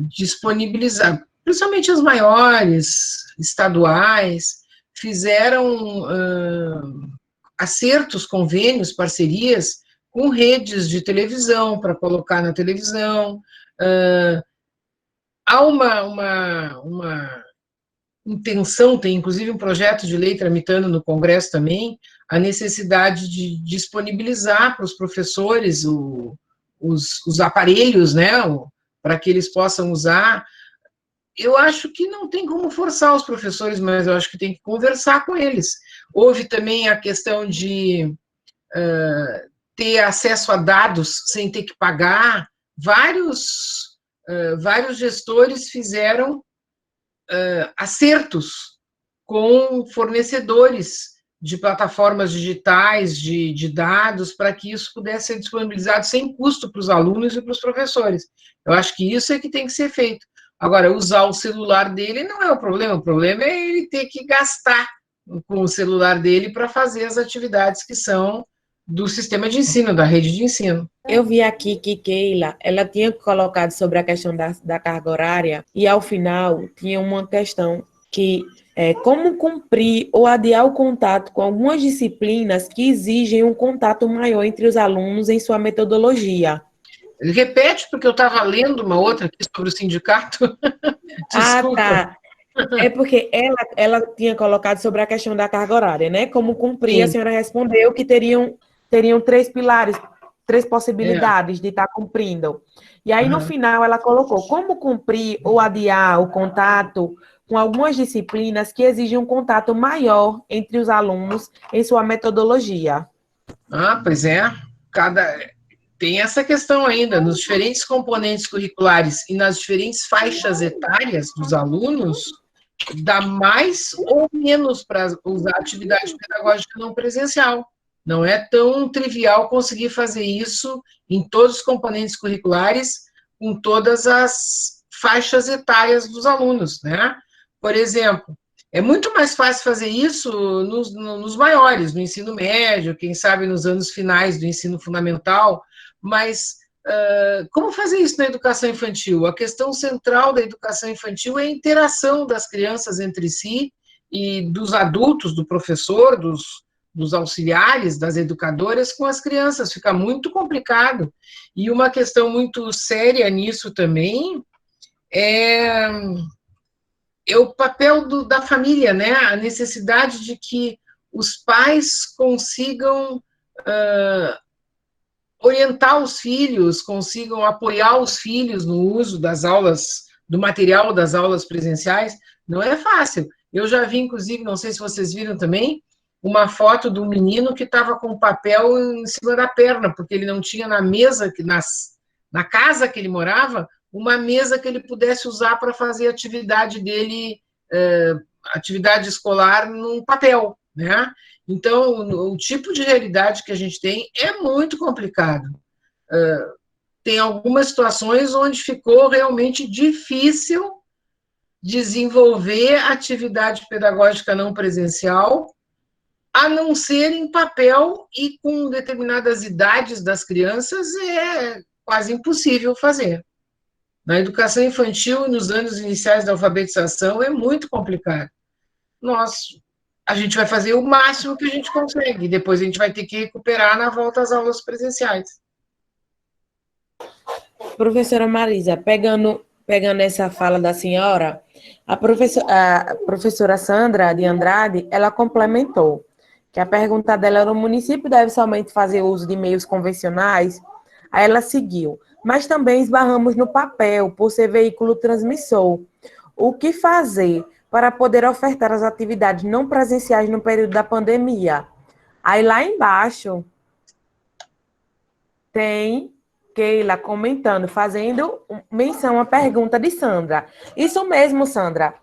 disponibilizaram, principalmente as maiores, estaduais, fizeram acertos, convênios, parcerias com redes de televisão para colocar na televisão. Há uma intenção, tem inclusive um projeto de lei tramitando no Congresso também, a necessidade de disponibilizar para os professores os aparelhos, né, para que eles possam usar. Eu acho que não tem como forçar os professores, mas eu acho que tem que conversar com eles. Houve também a questão de ter acesso a dados sem ter que pagar. Vários gestores fizeram acertos com fornecedores de plataformas digitais, de dados, para que isso pudesse ser disponibilizado sem custo para os alunos e para os professores. Eu acho que isso é que tem que ser feito. Agora, usar o celular dele não é o problema é ele ter que gastar com o celular dele para fazer as atividades que são do sistema de ensino, da rede de ensino. Eu vi aqui que Keila, ela tinha colocado sobre a questão da carga horária, e ao final tinha uma questão que é como cumprir ou adiar o contato com algumas disciplinas que exigem um contato maior entre os alunos em sua metodologia. Repete, porque eu estava lendo uma outra aqui sobre o sindicato. Desculpa. Tá. É porque ela tinha colocado sobre a questão da carga horária, né? Como cumprir, sim. A senhora respondeu que teriam 3 pilares, 3 possibilidades de estar cumprindo. E aí, no final, ela colocou como cumprir ou adiar o contato com algumas disciplinas que exigem um contato maior entre os alunos em sua metodologia. Ah, pois é. Tem essa questão ainda, nos diferentes componentes curriculares e nas diferentes faixas etárias dos alunos, dá mais ou menos para usar atividade pedagógica não presencial. Não é tão trivial conseguir fazer isso em todos os componentes curriculares, com todas as faixas etárias dos alunos, né? Por exemplo, é muito mais fácil fazer isso nos maiores, no ensino médio, quem sabe nos anos finais do ensino fundamental, mas como fazer isso na educação infantil? A questão central da educação infantil é a interação das crianças entre si e dos adultos, do professor, dos auxiliares, das educadoras com as crianças. Fica muito complicado. E uma questão muito séria nisso também é o papel da família, né? A necessidade de que os pais consigam orientar os filhos, consigam apoiar os filhos no uso das aulas, do material das aulas presenciais. Não é fácil. Eu já vi, inclusive, não sei se vocês viram também, uma foto de um menino que estava com papel em cima da perna, porque ele não tinha na mesa, na casa que ele morava, uma mesa que ele pudesse usar para fazer a atividade dele, atividade escolar, num papel, né? Então, o tipo de realidade que a gente tem é muito complicado. Tem algumas situações onde ficou realmente difícil desenvolver atividade pedagógica não presencial, a não ser em papel e com determinadas idades das crianças, é quase impossível fazer. Na educação infantil e nos anos iniciais da alfabetização é muito complicado. A gente vai fazer o máximo que a gente consegue, depois a gente vai ter que recuperar na volta às aulas presenciais. Professora Marisa, pegando essa fala da senhora, a professora Sandra de Andrade, ela complementou que a pergunta dela era: o município deve somente fazer uso de meios convencionais? Aí ela seguiu: mas também esbarramos no papel, por ser veículo transmissor. O que fazer para poder ofertar as atividades não presenciais no período da pandemia? Aí lá embaixo tem Keila comentando, fazendo menção à pergunta de Sandra. Isso mesmo, Sandra.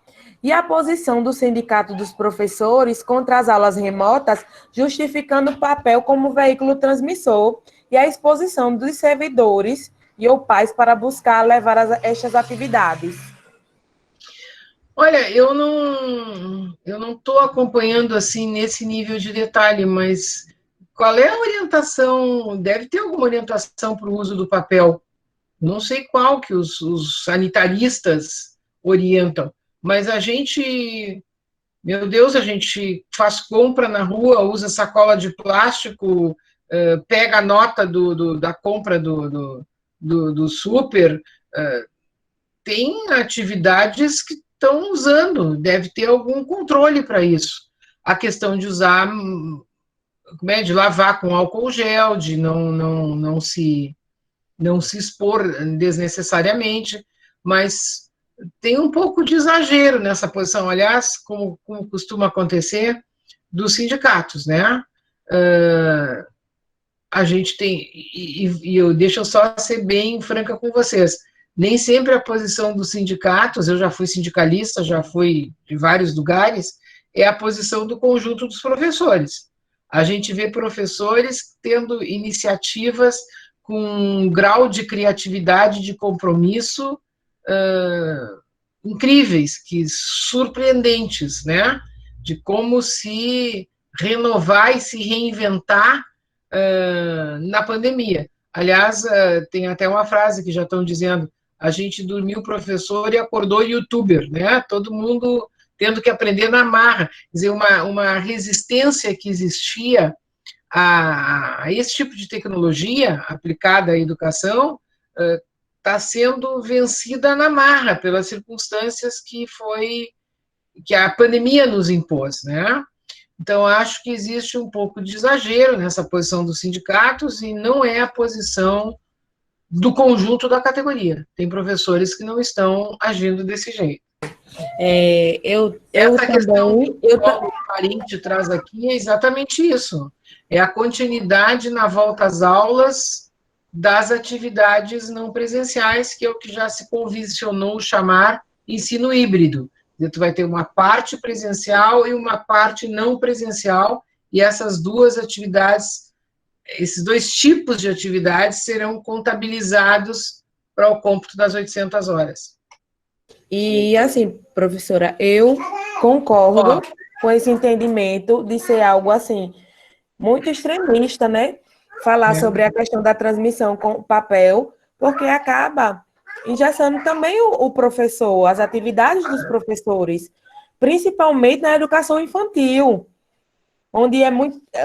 E a posição do Sindicato dos Professores contra as aulas remotas, justificando o papel como veículo transmissor e a exposição dos servidores e ou pais para buscar levar estas atividades. Olha, eu não estou acompanhando assim nesse nível de detalhe, mas qual é a orientação? Deve ter alguma orientação para o uso do papel. Não sei qual que os sanitaristas orientam, mas a gente, meu Deus, a gente faz compra na rua, usa sacola de plástico, pega a nota da compra do super, tem atividades que estão usando, deve ter algum controle para isso. A questão de usar, de lavar com álcool gel, de não se expor desnecessariamente, mas tem um pouco de exagero nessa posição, aliás, como costuma acontecer, dos sindicatos, né? A gente tem, deixa eu só ser bem franca com vocês, nem sempre a posição dos sindicatos, eu já fui sindicalista, já fui de vários lugares, é a posição do conjunto dos professores. A gente vê professores tendo iniciativas com um grau de criatividade, de compromisso incríveis, surpreendentes, né? De como se renovar e se reinventar na pandemia. Aliás, tem até uma frase que já estão dizendo: a gente dormiu professor e acordou youtuber, né? Todo mundo tendo que aprender na marra. Quer dizer, uma resistência que existia a esse tipo de tecnologia aplicada à educação está sendo vencida na marra pelas circunstâncias que a pandemia nos impôs, né? Então, acho que existe um pouco de exagero nessa posição dos sindicatos e não é a posição do conjunto da categoria. Tem professores que não estão agindo desse jeito. Essa questão que o Paulo Parente traz aqui é exatamente isso. É a continuidade na volta às aulas das atividades não presenciais, que é o que já se convencionou chamar ensino híbrido. Tu vai ter uma parte presencial e uma parte não presencial, e essas duas atividades, esses dois tipos de atividades serão contabilizados para o cômputo das 800 horas. E, assim, professora, eu concordo com esse entendimento de ser algo, assim, muito extremista, né? Falar sobre a questão da transmissão com papel, porque acaba engessando também o professor, as atividades dos professores, principalmente na educação infantil, onde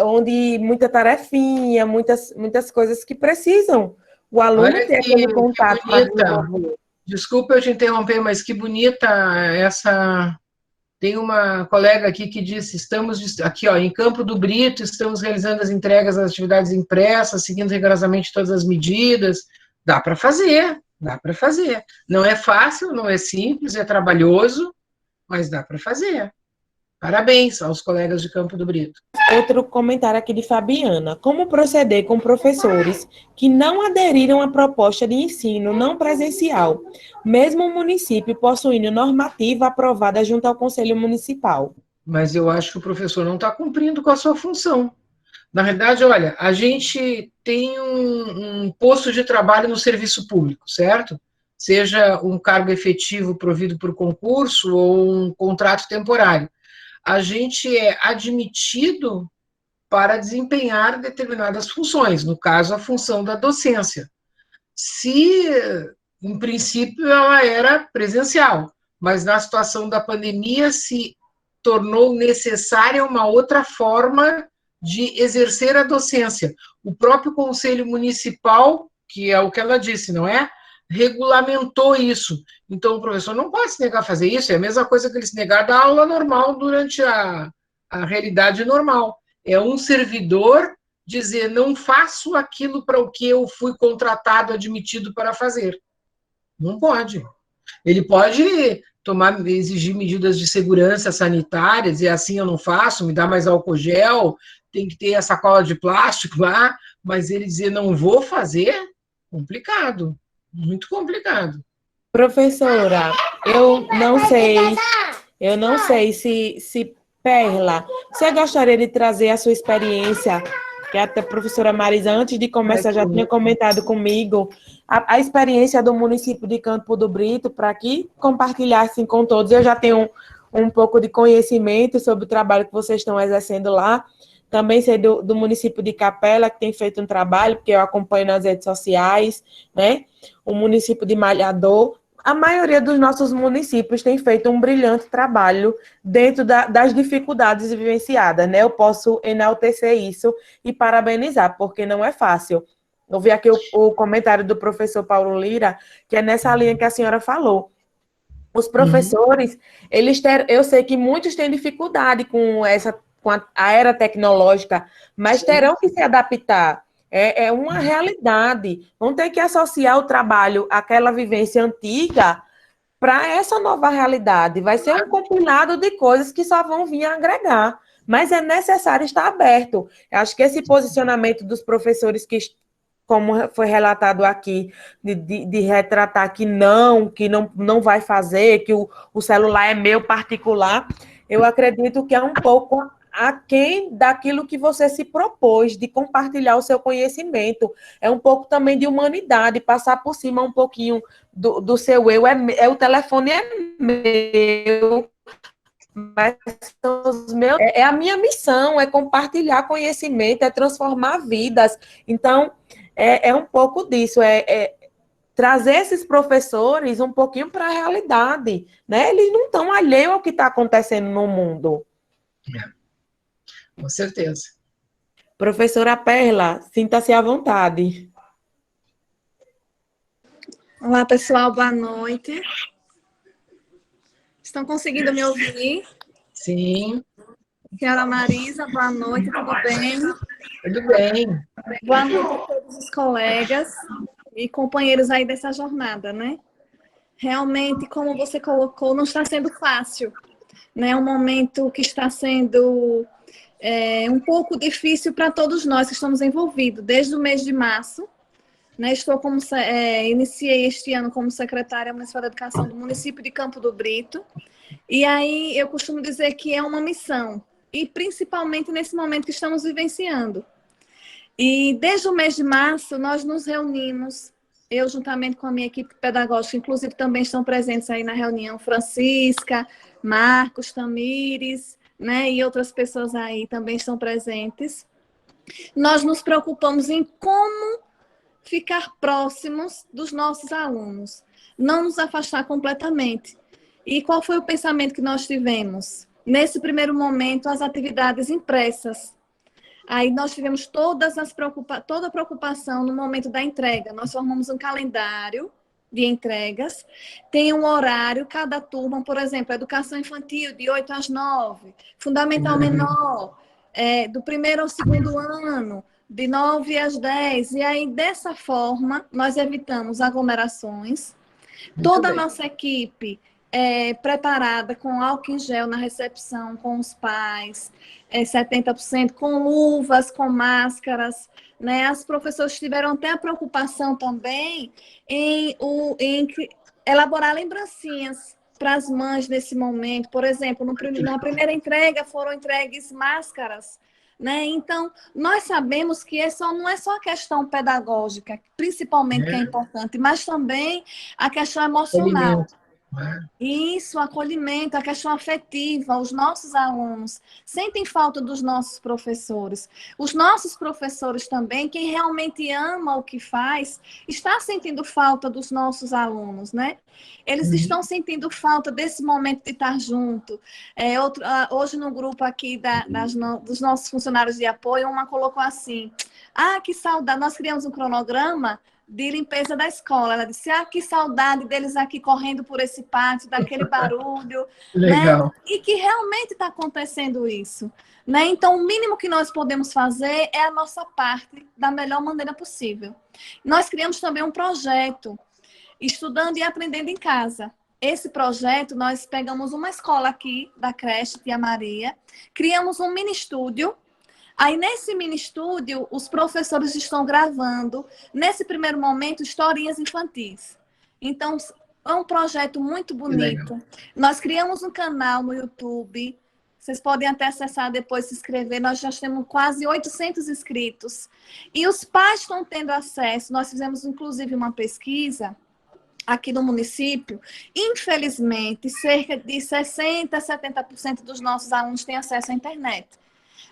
onde muita tarefinha, muitas coisas que precisam o aluno ter aquele contato para desenvolver. Desculpa eu te interromper, mas que bonita essa... Tem uma colega aqui que disse: estamos aqui, ó, em Campo do Brito, estamos realizando as entregas das atividades impressas, seguindo rigorosamente todas as medidas. Dá para fazer, dá para fazer. Não é fácil, não é simples, é trabalhoso, mas dá para fazer. Parabéns aos colegas de Campo do Brito. Outro comentário aqui de Fabiana. Como proceder com professores que não aderiram à proposta de ensino não presencial, mesmo o município possuindo normativa aprovada junto ao Conselho Municipal? Mas eu acho que o professor não está cumprindo com a sua função. Na verdade, olha, a gente tem um posto de trabalho no serviço público, certo? Seja um cargo efetivo provido por concurso ou um contrato temporário. A gente é admitido para desempenhar determinadas funções, no caso, a função da docência. Se, em princípio, ela era presencial, mas na situação da pandemia se tornou necessária uma outra forma de exercer a docência. O próprio Conselho Municipal, que é o que ela disse, não é? Regulamentou isso. Então, o professor não pode se negar a fazer isso, é a mesma coisa que ele se negar a dar aula normal durante a realidade normal. É um servidor dizer: não faço aquilo para o que eu fui contratado, admitido para fazer. Não pode. Ele pode exigir medidas de segurança sanitárias, e assim eu não faço, me dá mais álcool gel, tem que ter a sacola de plástico lá, mas ele dizer não vou fazer, complicado. Muito complicado. Professora, eu não sei se Perla, você gostaria de trazer a sua experiência, que até a professora Marisa, antes de começar, já tinha comentado comigo, a experiência do município de Campo do Brito, para que compartilhassem com todos. Eu já tenho um pouco de conhecimento sobre o trabalho que vocês estão exercendo lá. Também sei do município de Capela, que tem feito um trabalho, porque eu acompanho nas redes sociais, né? O município de Malhador. A maioria dos nossos municípios tem feito um brilhante trabalho dentro das dificuldades vivenciadas, né? Eu posso enaltecer isso e parabenizar, porque não é fácil. Eu vi aqui o comentário do professor Paulo Lira, que é nessa linha que a senhora falou. Os professores, eu sei que muitos têm dificuldade com a era tecnológica, mas terão que se adaptar. É uma realidade. Vão ter que associar o trabalho àquela vivência antiga para essa nova realidade. Vai ser um compilado de coisas que só vão vir a agregar. Mas é necessário estar aberto. Eu acho que esse posicionamento dos professores como foi relatado aqui, de retratar que não vai fazer, que o celular é meu particular, eu acredito que é um pouco aquém daquilo que você se propôs, de compartilhar o seu conhecimento. É um pouco também de humanidade, passar por cima um pouquinho do seu eu. O telefone é meu, mas são os meus, é a minha missão, é compartilhar conhecimento, é transformar vidas. Então, é um pouco disso, trazer esses professores um pouquinho para a realidade, né? Eles não estão alheios ao que está acontecendo no mundo. Com certeza. Professora Perla, sinta-se à vontade. Olá, pessoal, boa noite. Estão conseguindo me ouvir? Sim. Senhora Marisa, boa noite, tudo bem? Tudo bem. Boa noite a todos os colegas e companheiros aí dessa jornada, né? Realmente, como você colocou, não está sendo fácil, né? É um momento que está sendo um pouco difícil para todos nós que estamos envolvidos, desde o mês de março, né? Iniciei este ano como secretária municipal de educação do município de Campo do Brito, e aí eu costumo dizer que é uma missão, e principalmente nesse momento que estamos vivenciando. E desde o mês de março, nós nos reunimos, eu juntamente com a minha equipe pedagógica, inclusive também estão presentes aí na reunião Francisca, Marcos, Tamires, né, e outras pessoas aí também estão presentes. Nós nos preocupamos em como ficar próximos dos nossos alunos, não nos afastar completamente. E qual foi o pensamento que nós tivemos? Nesse primeiro momento, as atividades impressas. Aí nós tivemos toda a preocupação no momento da entrega. Nós formamos um calendário de entregas, tem um horário, cada turma, por exemplo, educação infantil, de 8 às 9, fundamental menor, do primeiro ao segundo ano, de 9 às 10. E aí, dessa forma, nós evitamos aglomerações. Toda a nossa equipe preparada com álcool em gel na recepção, com os pais, 70%, com luvas, com máscaras, né? As professoras tiveram até a preocupação também em elaborar lembrancinhas para as mães nesse momento. Por exemplo, na primeira entrega foram entregues máscaras, né? Então, nós sabemos que não é só a questão pedagógica, principalmente, que é importante, mas também a questão emocional. Isso, o acolhimento, a questão afetiva, os nossos alunos sentem falta dos nossos professores. Os nossos professores também, quem realmente ama o que faz, está sentindo falta dos nossos alunos, né? Eles estão sentindo falta desse momento de estar junto. Hoje, no grupo aqui dos nossos funcionários de apoio, uma colocou assim: que saudade, nós criamos um cronograma de limpeza da escola. Ela disse: que saudade deles aqui correndo por esse pátio, daquele barulho. Legal. Né? E que realmente está acontecendo isso. Né? Então, o mínimo que nós podemos fazer é a nossa parte da melhor maneira possível. Nós criamos também um projeto, Estudando e Aprendendo em Casa. Esse projeto, nós pegamos uma escola aqui da creche Tia Maria, criamos um mini estúdio. Aí, nesse mini-estúdio, os professores estão gravando, nesse primeiro momento, historinhas infantis. Então, é um projeto muito bonito. Nós criamos um canal no YouTube, vocês podem até acessar depois, se inscrever, nós já temos quase 800 inscritos. E os pais estão tendo acesso, nós fizemos, inclusive, uma pesquisa aqui no município. Infelizmente, cerca de 60% a 70% dos nossos alunos têm acesso à internet.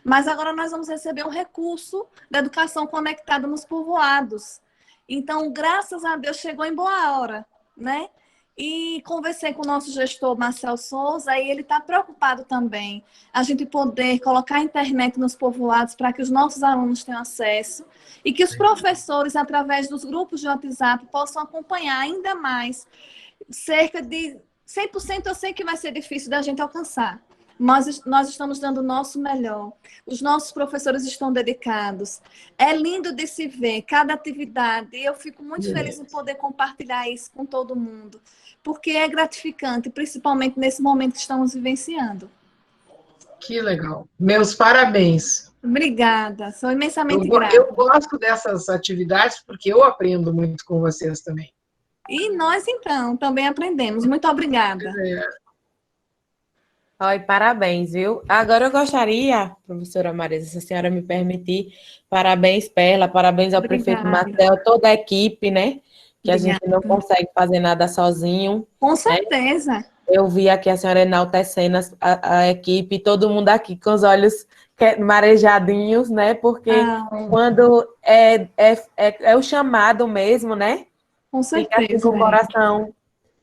Mas agora nós vamos receber um recurso da educação conectada nos povoados. Então, graças a Deus, chegou em boa hora, né? E conversei com o nosso gestor, Marcel Souza, e ele está preocupado também a gente poder colocar a internet nos povoados para que os nossos alunos tenham acesso e que os professores, através dos grupos de WhatsApp, possam acompanhar ainda mais. Cerca de 100% eu sei que vai ser difícil da gente alcançar. Mas nós estamos dando o nosso melhor. Os nossos professores estão dedicados. É lindo de se ver cada atividade. E eu fico muito feliz em poder compartilhar isso com todo mundo. Porque é gratificante, principalmente nesse momento que estamos vivenciando. Que legal. Meus parabéns. Obrigada. Sou imensamente grata. Eu gosto dessas atividades porque eu aprendo muito com vocês também. E nós, então, também aprendemos. Muito obrigada. Oi, parabéns, viu? Agora eu gostaria, professora Marisa, se a senhora me permitir, parabéns, Perla, parabéns ao prefeito Obrigada, Marcel, toda a equipe, né? Que a gente não obrigada. consegue fazer nada sozinho, Com né? certeza. Eu vi aqui a senhora enaltecendo a equipe, todo mundo aqui com os olhos marejadinhos, né? Porque Ah, quando é o chamado mesmo, né? com Fica assim com certeza, o é. coração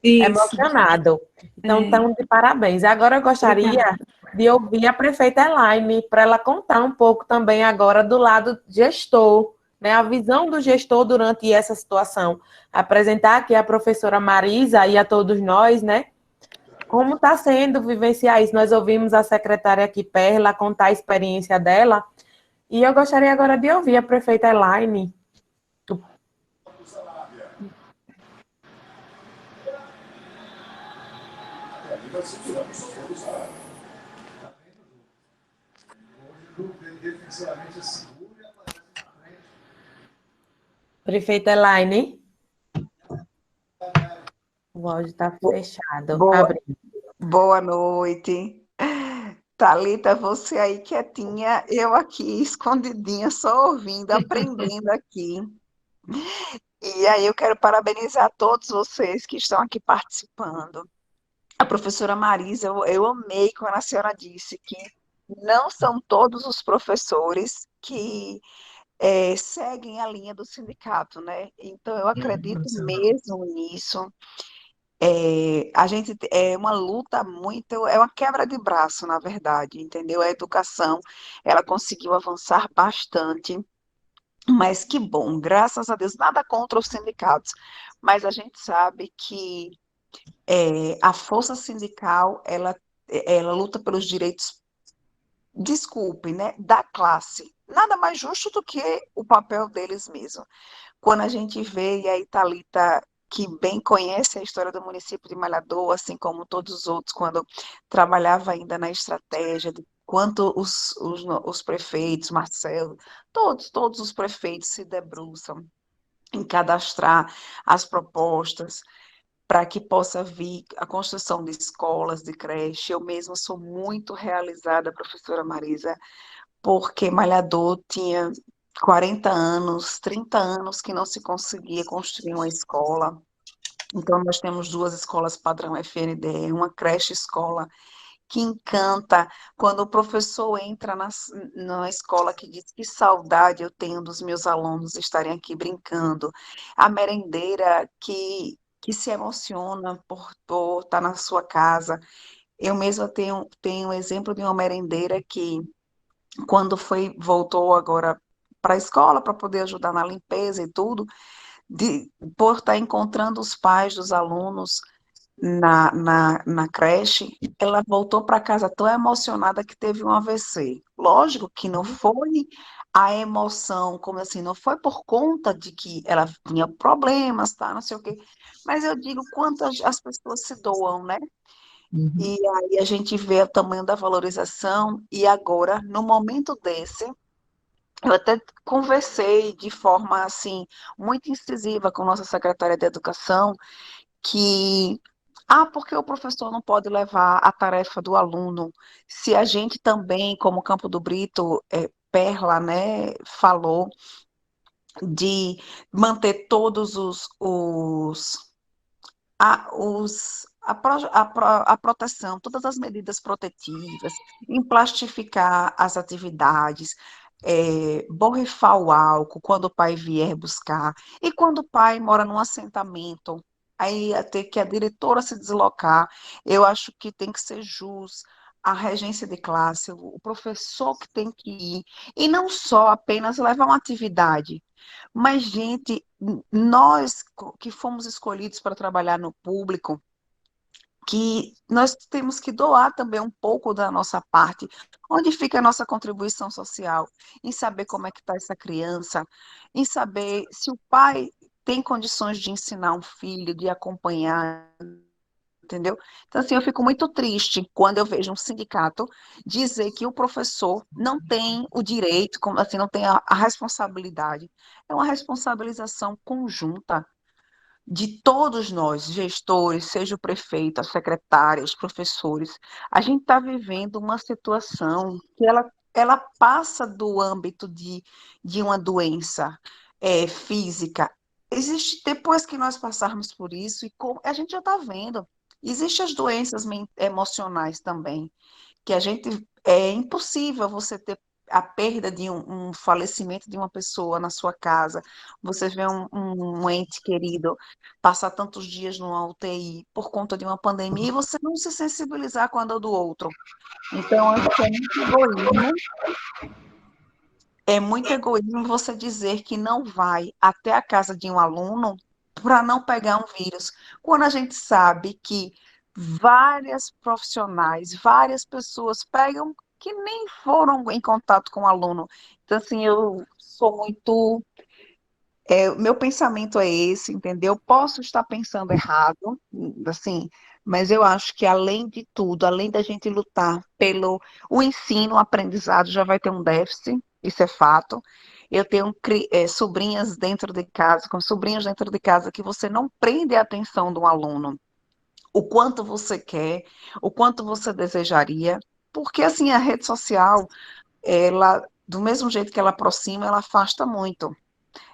Isso. emocionado. Então, É. estão de parabéns. Agora eu gostaria Obrigada. de ouvir a prefeita Elaine, para ela contar um pouco também agora do lado gestor, né, a visão do gestor durante essa situação. Apresentar aqui a professora Marisa e a todos nós, né, como está sendo vivenciar isso. Nós ouvimos a secretária aqui, Perla, contar a experiência dela, e eu gostaria agora de ouvir a prefeita Elaine. Prefeita Elaine, o áudio está fechado. Boa, Abre. boa noite. Thalita, você aí quietinha, eu aqui escondidinha, só ouvindo, aprendendo aqui. E aí eu quero parabenizar todos vocês que estão aqui participando. A professora Marisa, eu amei quando a senhora disse que não são todos os professores que seguem a linha do sindicato, né? Então eu acredito mesmo nisso. A gente é uma luta muito, é uma quebra de braço, na verdade, entendeu? A educação, ela conseguiu avançar bastante, mas que bom, graças a Deus, nada contra os sindicatos, mas a gente sabe que a força sindical, ela luta pelos direitos, desculpe, né, da classe. Nada mais justo do que o papel deles mesmo. Quando a gente vê, e aí Thalita, que bem conhece a história do município de Malhador, assim como todos os outros, quando trabalhava ainda na estratégia, de quanto os prefeitos, Marcelo, todos os prefeitos se debruçam em cadastrar as propostas para que possa vir a construção de escolas, de creche. Eu mesma sou muito realizada, professora Marisa, porque Malhador tinha 40 anos, 30 anos que não se conseguia construir uma escola. Então, nós temos duas escolas padrão FNDE, uma creche escola que encanta quando o professor entra na escola que diz que saudade eu tenho dos meus alunos estarem aqui brincando. A merendeira que se emociona por estar na sua casa. Eu mesma tenho um exemplo de uma merendeira que quando voltou agora para a escola para poder ajudar na limpeza e tudo, por estar encontrando os pais dos alunos na creche, ela voltou para casa tão emocionada que teve um AVC. Lógico que não foi a emoção, como assim, não foi por conta de que ela tinha problemas, tá, não sei o quê, mas eu digo quantas as pessoas se doam, né? E aí a gente vê o tamanho da valorização, e agora, no momento desse, eu até conversei de forma assim muito incisiva com nossa secretária de Educação, que porque o professor não pode levar a tarefa do aluno, se a gente também, como Campo do Brito, Perla, né, falou de manter todos a proteção, todas as medidas protetivas, em plastificar as atividades, borrifar o álcool quando o pai vier buscar, e quando o pai mora num assentamento, aí ia ter que a diretora se deslocar, eu acho que tem que ser jus a regência de classe, o professor que tem que ir, e não só apenas levar uma atividade, mas, gente, nós que fomos escolhidos para trabalhar no público, que nós temos que doar também um pouco da nossa parte. Onde fica a nossa contribuição social? Em saber como é que está essa criança, em saber se o pai tem condições de ensinar um filho, de acompanhar, entendeu? Então, assim, eu fico muito triste quando eu vejo um sindicato dizer que o professor não tem o direito, como assim, não tem a responsabilidade. É uma responsabilização conjunta. de todos nós, gestores, seja o prefeito, as secretárias, os professores, a gente está vivendo uma situação que ela passa do âmbito de uma doença física. Existe, depois que nós passarmos por isso, a gente já está vendo, existem as doenças emocionais também, que a gente é impossível você ter a perda de um falecimento de uma pessoa na sua casa, você vê um ente querido passar tantos dias numa UTI por conta de uma pandemia e você não se sensibilizar com a dor do outro. Então, acho que é muito egoísmo você dizer que não vai até a casa de um aluno para não pegar um vírus, quando a gente sabe que várias profissionais, várias pessoas pegam que nem foram em contato com o aluno. Então, assim, eu sou muito. Meu pensamento é esse, entendeu? Posso estar pensando errado, assim, mas eu acho que além de tudo, além da gente lutar pelo o ensino, o aprendizado já vai ter um déficit, isso é fato. Eu tenho sobrinhas dentro de casa, com sobrinhos dentro de casa, que você não prende a atenção do aluno, o quanto você quer, o quanto você desejaria, porque assim a rede social, ela, do mesmo jeito que ela aproxima, ela afasta muito.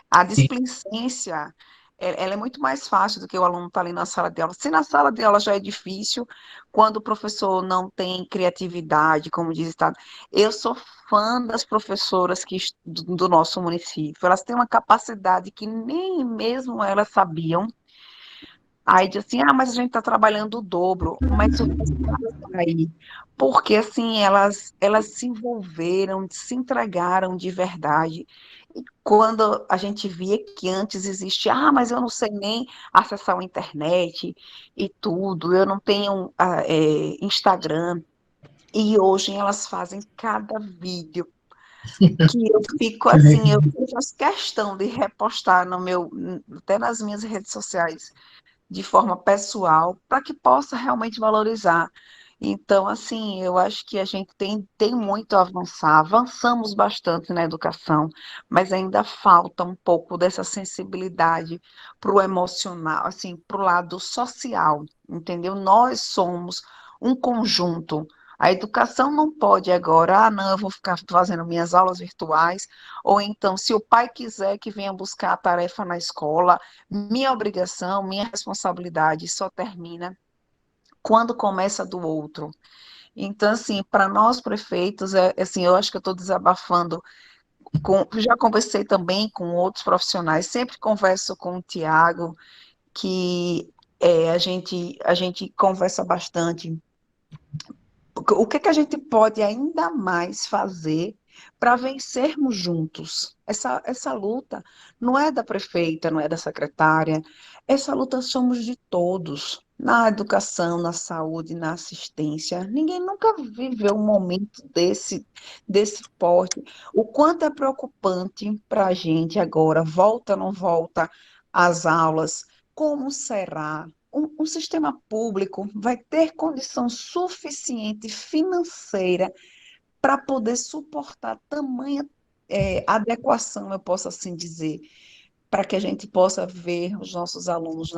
A Sim. displicência, ela é muito mais fácil do que o aluno estar ali na sala de aula. Se na sala de aula já é difícil, quando o professor não tem criatividade, como diz o Estado, eu sou fã das professoras do nosso município. Elas têm uma capacidade que nem mesmo elas sabiam. Aí diz assim, mas a gente está trabalhando o dobro, mas o resultado está aí. Porque assim, elas se envolveram, se entregaram de verdade. E quando a gente via que antes existia, mas eu não sei nem acessar a internet e tudo, eu não tenho Instagram. E hoje elas fazem cada vídeo que eu fico assim, eu faço questão de repostar até nas minhas redes sociais de forma pessoal, para que possa realmente valorizar. Então, assim, eu acho que a gente tem muito a avançar, avançamos bastante na educação, mas ainda falta um pouco dessa sensibilidade para o emocional, assim, para o lado social, entendeu? Nós somos um conjunto. A educação não pode agora, não, eu vou ficar fazendo minhas aulas virtuais, ou então, se o pai quiser que venha buscar a tarefa na escola, minha obrigação, minha responsabilidade só termina quando começa do outro. Então, assim, para nós prefeitos, assim, eu acho que eu estou desabafando, já conversei também com outros profissionais, sempre converso com o Tiago, que a gente conversa bastante. O que a gente pode ainda mais fazer para vencermos juntos? Essa luta não é da prefeita, não é da secretária, essa luta somos de todos, na educação, na saúde, na assistência. Ninguém nunca viveu um momento desse porte. O quanto é preocupante para a gente agora, volta ou não volta às aulas, como será? Um sistema público vai ter condição suficiente financeira para poder suportar tamanha adequação, eu posso assim dizer, para que a gente possa ver os nossos alunos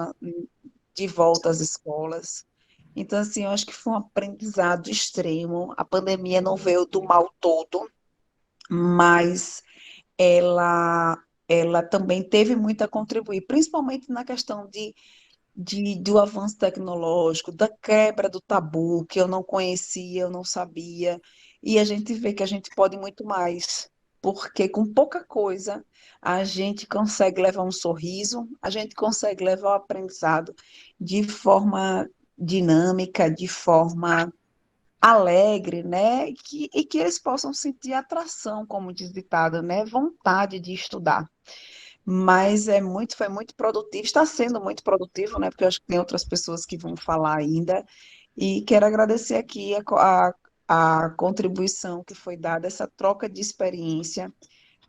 de volta às escolas. Então, assim, eu acho que foi um aprendizado extremo. A pandemia não veio do mal todo, mas ela também teve muito a contribuir, principalmente na questão do avanço tecnológico, da quebra do tabu, que eu não conhecia, eu não sabia, e a gente vê que a gente pode muito mais, porque com pouca coisa a gente consegue levar um sorriso, a gente consegue levar o aprendizado de forma dinâmica, de forma alegre, né? E que eles possam sentir atração, como diz o ditado, né? Vontade de estudar. Mas foi muito produtivo, está sendo muito produtivo, né? Porque eu acho que tem outras pessoas que vão falar ainda. E quero agradecer aqui a contribuição que foi dada, essa troca de experiência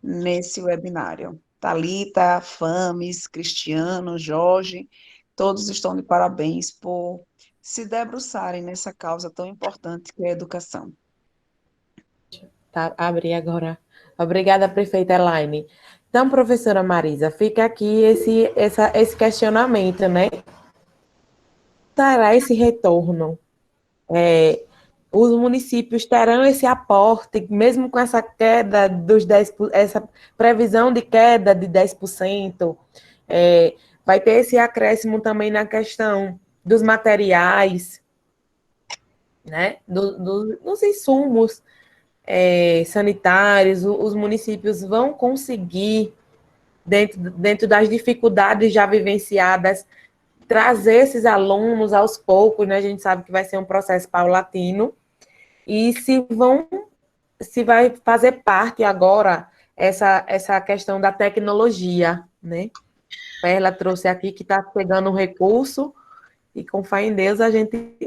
nesse webinário. Thalita, Fames, Cristiano, Jorge, todos estão de parabéns por se debruçarem nessa causa tão importante que é a educação. Tá, abri agora. Obrigada, prefeita Elaine. Então, professora Marisa, fica aqui esse questionamento, né? Terá esse retorno? Os municípios terão esse aporte, mesmo com essa queda dos 10%, essa previsão de queda de 10%, vai ter esse acréscimo também na questão dos materiais, né? Dos insumos sanitários, os municípios vão conseguir, dentro das dificuldades já vivenciadas, trazer esses alunos aos poucos, né? A gente sabe que vai ser um processo paulatino, e se vai fazer parte agora essa questão da tecnologia, né? Ela trouxe aqui que está pegando um recurso, e com fé em Deus,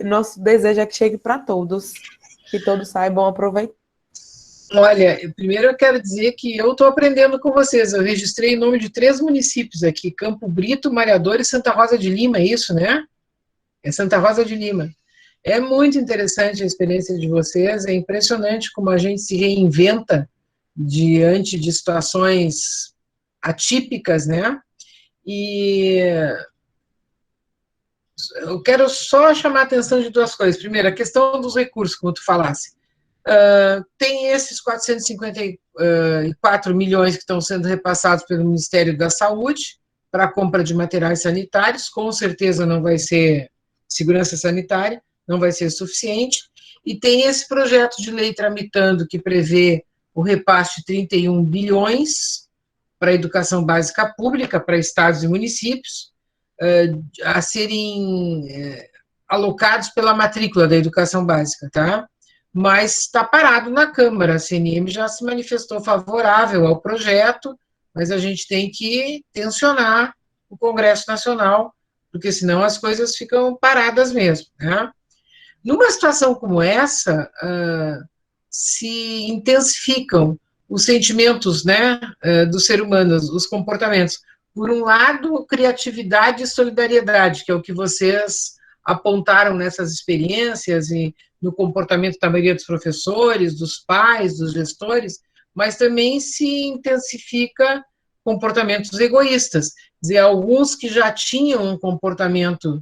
nosso desejo é que chegue para todos, que todos saibam aproveitar. Olha, primeiro eu quero dizer que eu estou aprendendo com vocês. Eu registrei o nome de 3 municípios aqui: Campo Brito, Malhador e Santa Rosa de Lima, é isso, né? É Santa Rosa de Lima. É muito interessante a experiência de vocês, é impressionante como a gente se reinventa diante de situações atípicas, né? E eu quero só chamar a atenção de 2 coisas. Primeiro, a questão dos recursos, como tu falasse. Tem esses 454 milhões que estão sendo repassados pelo Ministério da Saúde para a compra de materiais sanitários, com certeza não vai ser segurança sanitária, não vai ser suficiente, e tem esse projeto de lei tramitando que prevê o repasse de 31 bilhões para a educação básica pública, para estados e municípios, a serem alocados pela matrícula da educação básica, tá? Mas está parado na Câmara. A CNM já se manifestou favorável ao projeto, mas a gente tem que tensionar o Congresso Nacional, porque senão as coisas ficam paradas mesmo, né? Numa situação como essa, se intensificam os sentimentos, né, do ser humano, os comportamentos. Por um lado, criatividade e solidariedade, que é o que vocês apontaram nessas experiências e no comportamento da maioria dos professores, dos pais, dos gestores, mas também se intensifica comportamentos egoístas. Quer dizer, alguns que já tinham um comportamento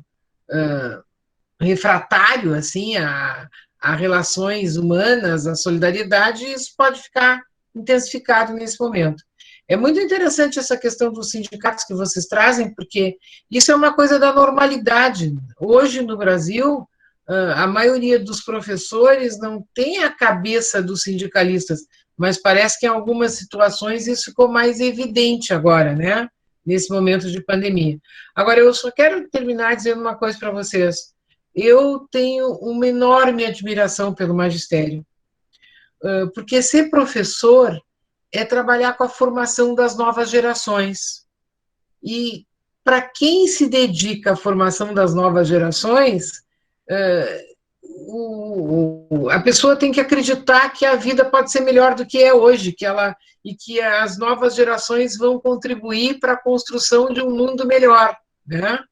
refratário, assim, a relações humanas, a solidariedade, isso pode ficar intensificado nesse momento. É muito interessante essa questão dos sindicatos que vocês trazem, porque isso é uma coisa da normalidade. Hoje, no Brasil, a maioria dos professores não tem a cabeça dos sindicalistas, mas parece que em algumas situações isso ficou mais evidente agora, né? Nesse momento de pandemia. Agora, eu só quero terminar dizendo uma coisa para vocês. Eu tenho uma enorme admiração pelo magistério, porque ser professor é trabalhar com a formação das novas gerações. E para quem se dedica à formação das novas gerações, a pessoa tem que acreditar que a vida pode ser melhor do que é hoje, e que as novas gerações vão contribuir para a construção de um mundo melhor, né?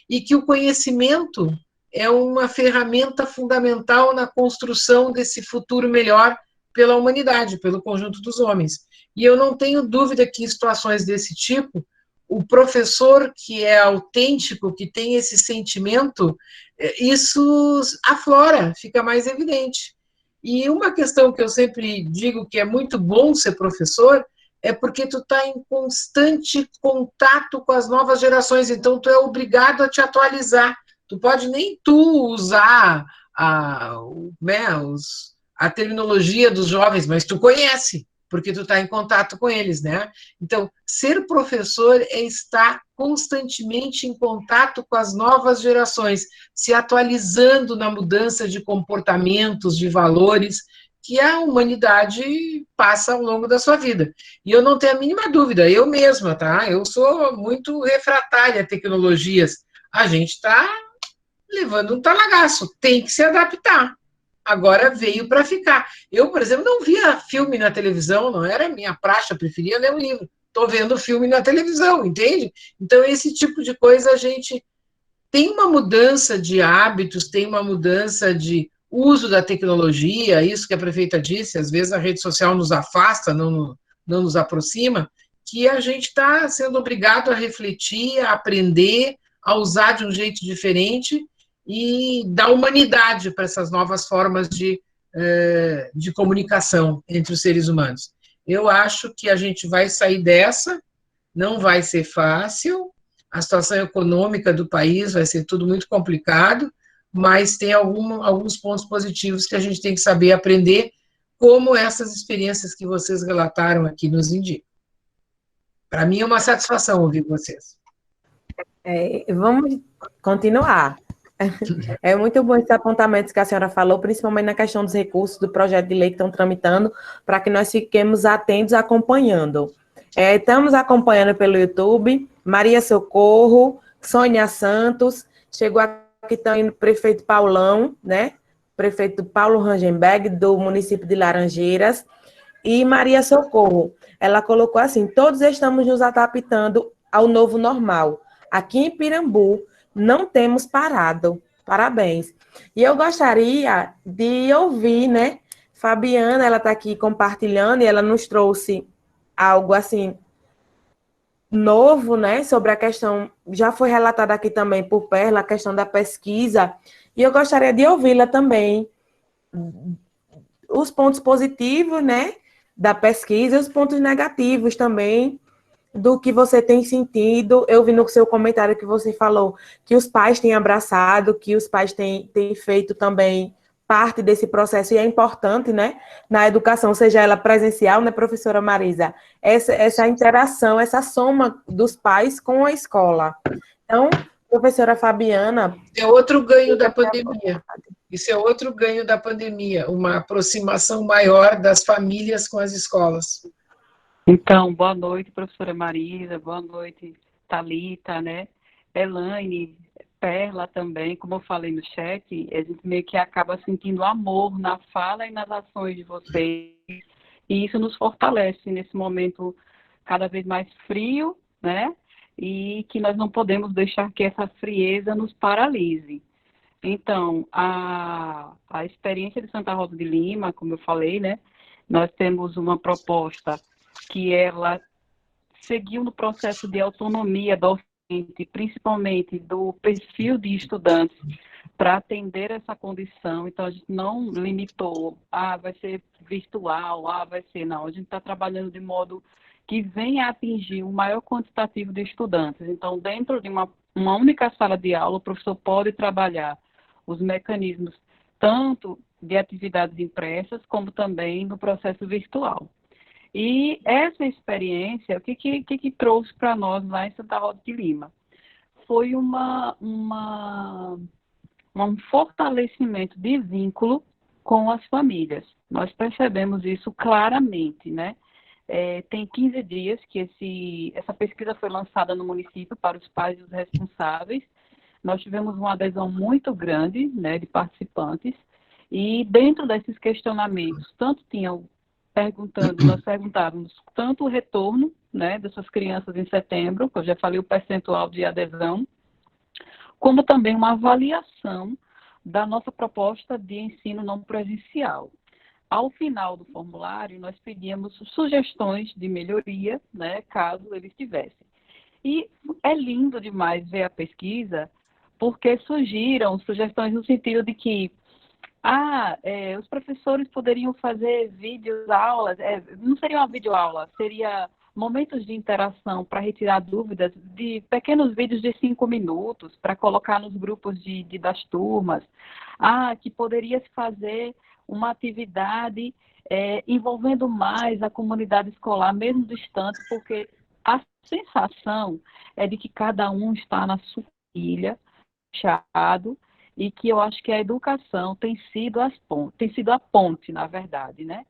E que o conhecimento é uma ferramenta fundamental na construção desse futuro melhor pela humanidade, pelo conjunto dos homens. E eu não tenho dúvida que em situações desse tipo, o professor que é autêntico, que tem esse sentimento, isso aflora, fica mais evidente. E uma questão que eu sempre digo que é muito bom ser professor é porque tu está em constante contato com as novas gerações, então tu é obrigado a te atualizar. Tu pode nem tu usar a terminologia dos jovens, mas tu conhece, porque tu está em contato com eles, né? Então, ser professor é estar constantemente em contato com as novas gerações, se atualizando na mudança de comportamentos, de valores que a humanidade passa ao longo da sua vida. E eu não tenho a mínima dúvida, eu mesma, tá? Eu sou muito refratária a tecnologias. A gente está levando um talagaço, tem que se adaptar. Agora veio para ficar. Eu, por exemplo, não via filme na televisão, não era a minha praxe, eu preferia ler um livro. Estou vendo filme na televisão, entende? Então, esse tipo de coisa, a gente tem uma mudança de hábitos, tem uma mudança de uso da tecnologia, isso que a prefeita disse, às vezes a rede social nos afasta, não nos aproxima, que a gente está sendo obrigado a refletir, a aprender, a usar de um jeito diferente e dar humanidade para essas novas formas de comunicação entre os seres humanos. Eu acho que a gente vai sair dessa, não vai ser fácil, a situação econômica do país vai ser tudo muito complicado, mas tem alguns pontos positivos que a gente tem que saber aprender, como essas experiências que vocês relataram aqui nos indicam. Para mim é uma satisfação ouvir vocês. Vamos continuar. É muito bom esses apontamentos que a senhora falou, principalmente na questão dos recursos do projeto de lei que estão tramitando, para que nós fiquemos atentos acompanhando. Estamos acompanhando pelo YouTube, Maria Socorro, Sônia Santos, chegou aqui também o prefeito Paulão, né? Prefeito Paulo Rangenberg, do município de Laranjeiras, e Maria Socorro. Ela colocou assim: todos estamos nos adaptando ao novo normal. Aqui em Pirambu, não temos parado. Parabéns. E eu gostaria de ouvir, né? Fabiana, ela está aqui compartilhando e ela nos trouxe algo assim novo, né? Sobre a questão, já foi relatada aqui também por Perla, a questão da pesquisa. E eu gostaria de ouvi-la também, os pontos positivos, né? Da pesquisa e os pontos negativos também, do que você tem sentido. Eu vi no seu comentário que você falou que os pais têm abraçado, que os pais têm feito também parte desse processo, e é importante, né, na educação, seja ela presencial, né, professora Marisa, essa interação, essa soma dos pais com a escola. Então, professora Fabiana... É outro ganho da pandemia. Isso é outro ganho da pandemia, uma aproximação maior das famílias com as escolas. Então, boa noite, professora Marisa, boa noite, Thalita, né? Elaine, Perla também, como eu falei no chat, a gente meio que acaba sentindo amor na fala e nas ações de vocês, e isso nos fortalece nesse momento cada vez mais frio, né? E que nós não podemos deixar que essa frieza nos paralise. Então, a experiência de Santa Rosa de Lima, como eu falei, né? Nós temos uma proposta que ela seguiu no processo de autonomia docente, principalmente do perfil de estudantes, para atender essa condição. Então, a gente não limitou, vai ser virtual, vai ser, não. A gente está trabalhando de modo que venha atingir o maior quantitativo de estudantes. Então, dentro de uma única sala de aula, o professor pode trabalhar os mecanismos tanto de atividades impressas, como também no processo virtual. E essa experiência, o que trouxe para nós lá em Santa Rosa de Lima? Foi um fortalecimento de vínculo com as famílias. Nós percebemos isso claramente, né? Tem 15 dias que essa pesquisa foi lançada no município para os pais e os responsáveis. Nós tivemos uma adesão muito grande, né, de participantes, e dentro desses questionamentos, nós perguntávamos tanto o retorno, né, dessas crianças em setembro, que eu já falei o percentual de adesão, como também uma avaliação da nossa proposta de ensino não presencial. Ao final do formulário, nós pedíamos sugestões de melhoria, né, caso eles tivessem. E é lindo demais ver a pesquisa, porque surgiram sugestões no sentido de que os professores poderiam fazer vídeos, aulas, não seria uma videoaula, seria momentos de interação para retirar dúvidas, de pequenos vídeos de 5 minutos, para colocar nos grupos das turmas, que poderia se fazer uma atividade envolvendo mais a comunidade escolar, mesmo distante, porque a sensação é de que cada um está na sua ilha, fechado, e que eu acho que a educação tem sido a ponte, na verdade, né?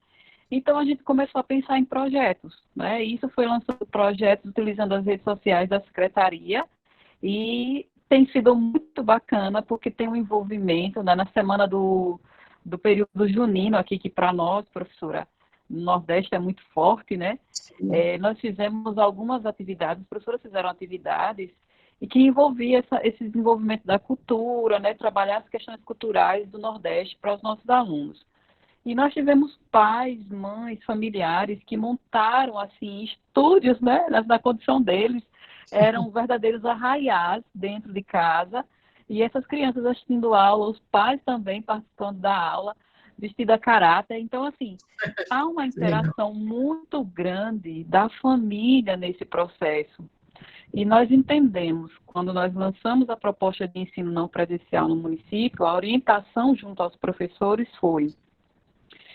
Então, a gente começou a pensar em projetos, né? E isso foi lançando projetos utilizando as redes sociais da Secretaria, e tem sido muito bacana, porque tem um envolvimento, né, na semana do período junino aqui, que para nós, professora, no Nordeste é muito forte, né? Nós fizemos algumas atividades, as professoras fizeram atividades e que envolvia esse desenvolvimento da cultura, né, trabalhar as questões culturais do Nordeste para os nossos alunos. E nós tivemos pais, mães, familiares que montaram assim estúdios, né, na condição deles, eram verdadeiros arraiais dentro de casa, e essas crianças assistindo aula, os pais também participando da aula, vestida a caráter. Então, assim, há uma interação muito grande da família nesse processo. E nós entendemos, quando nós lançamos a proposta de ensino não presencial no município, a orientação junto aos professores foi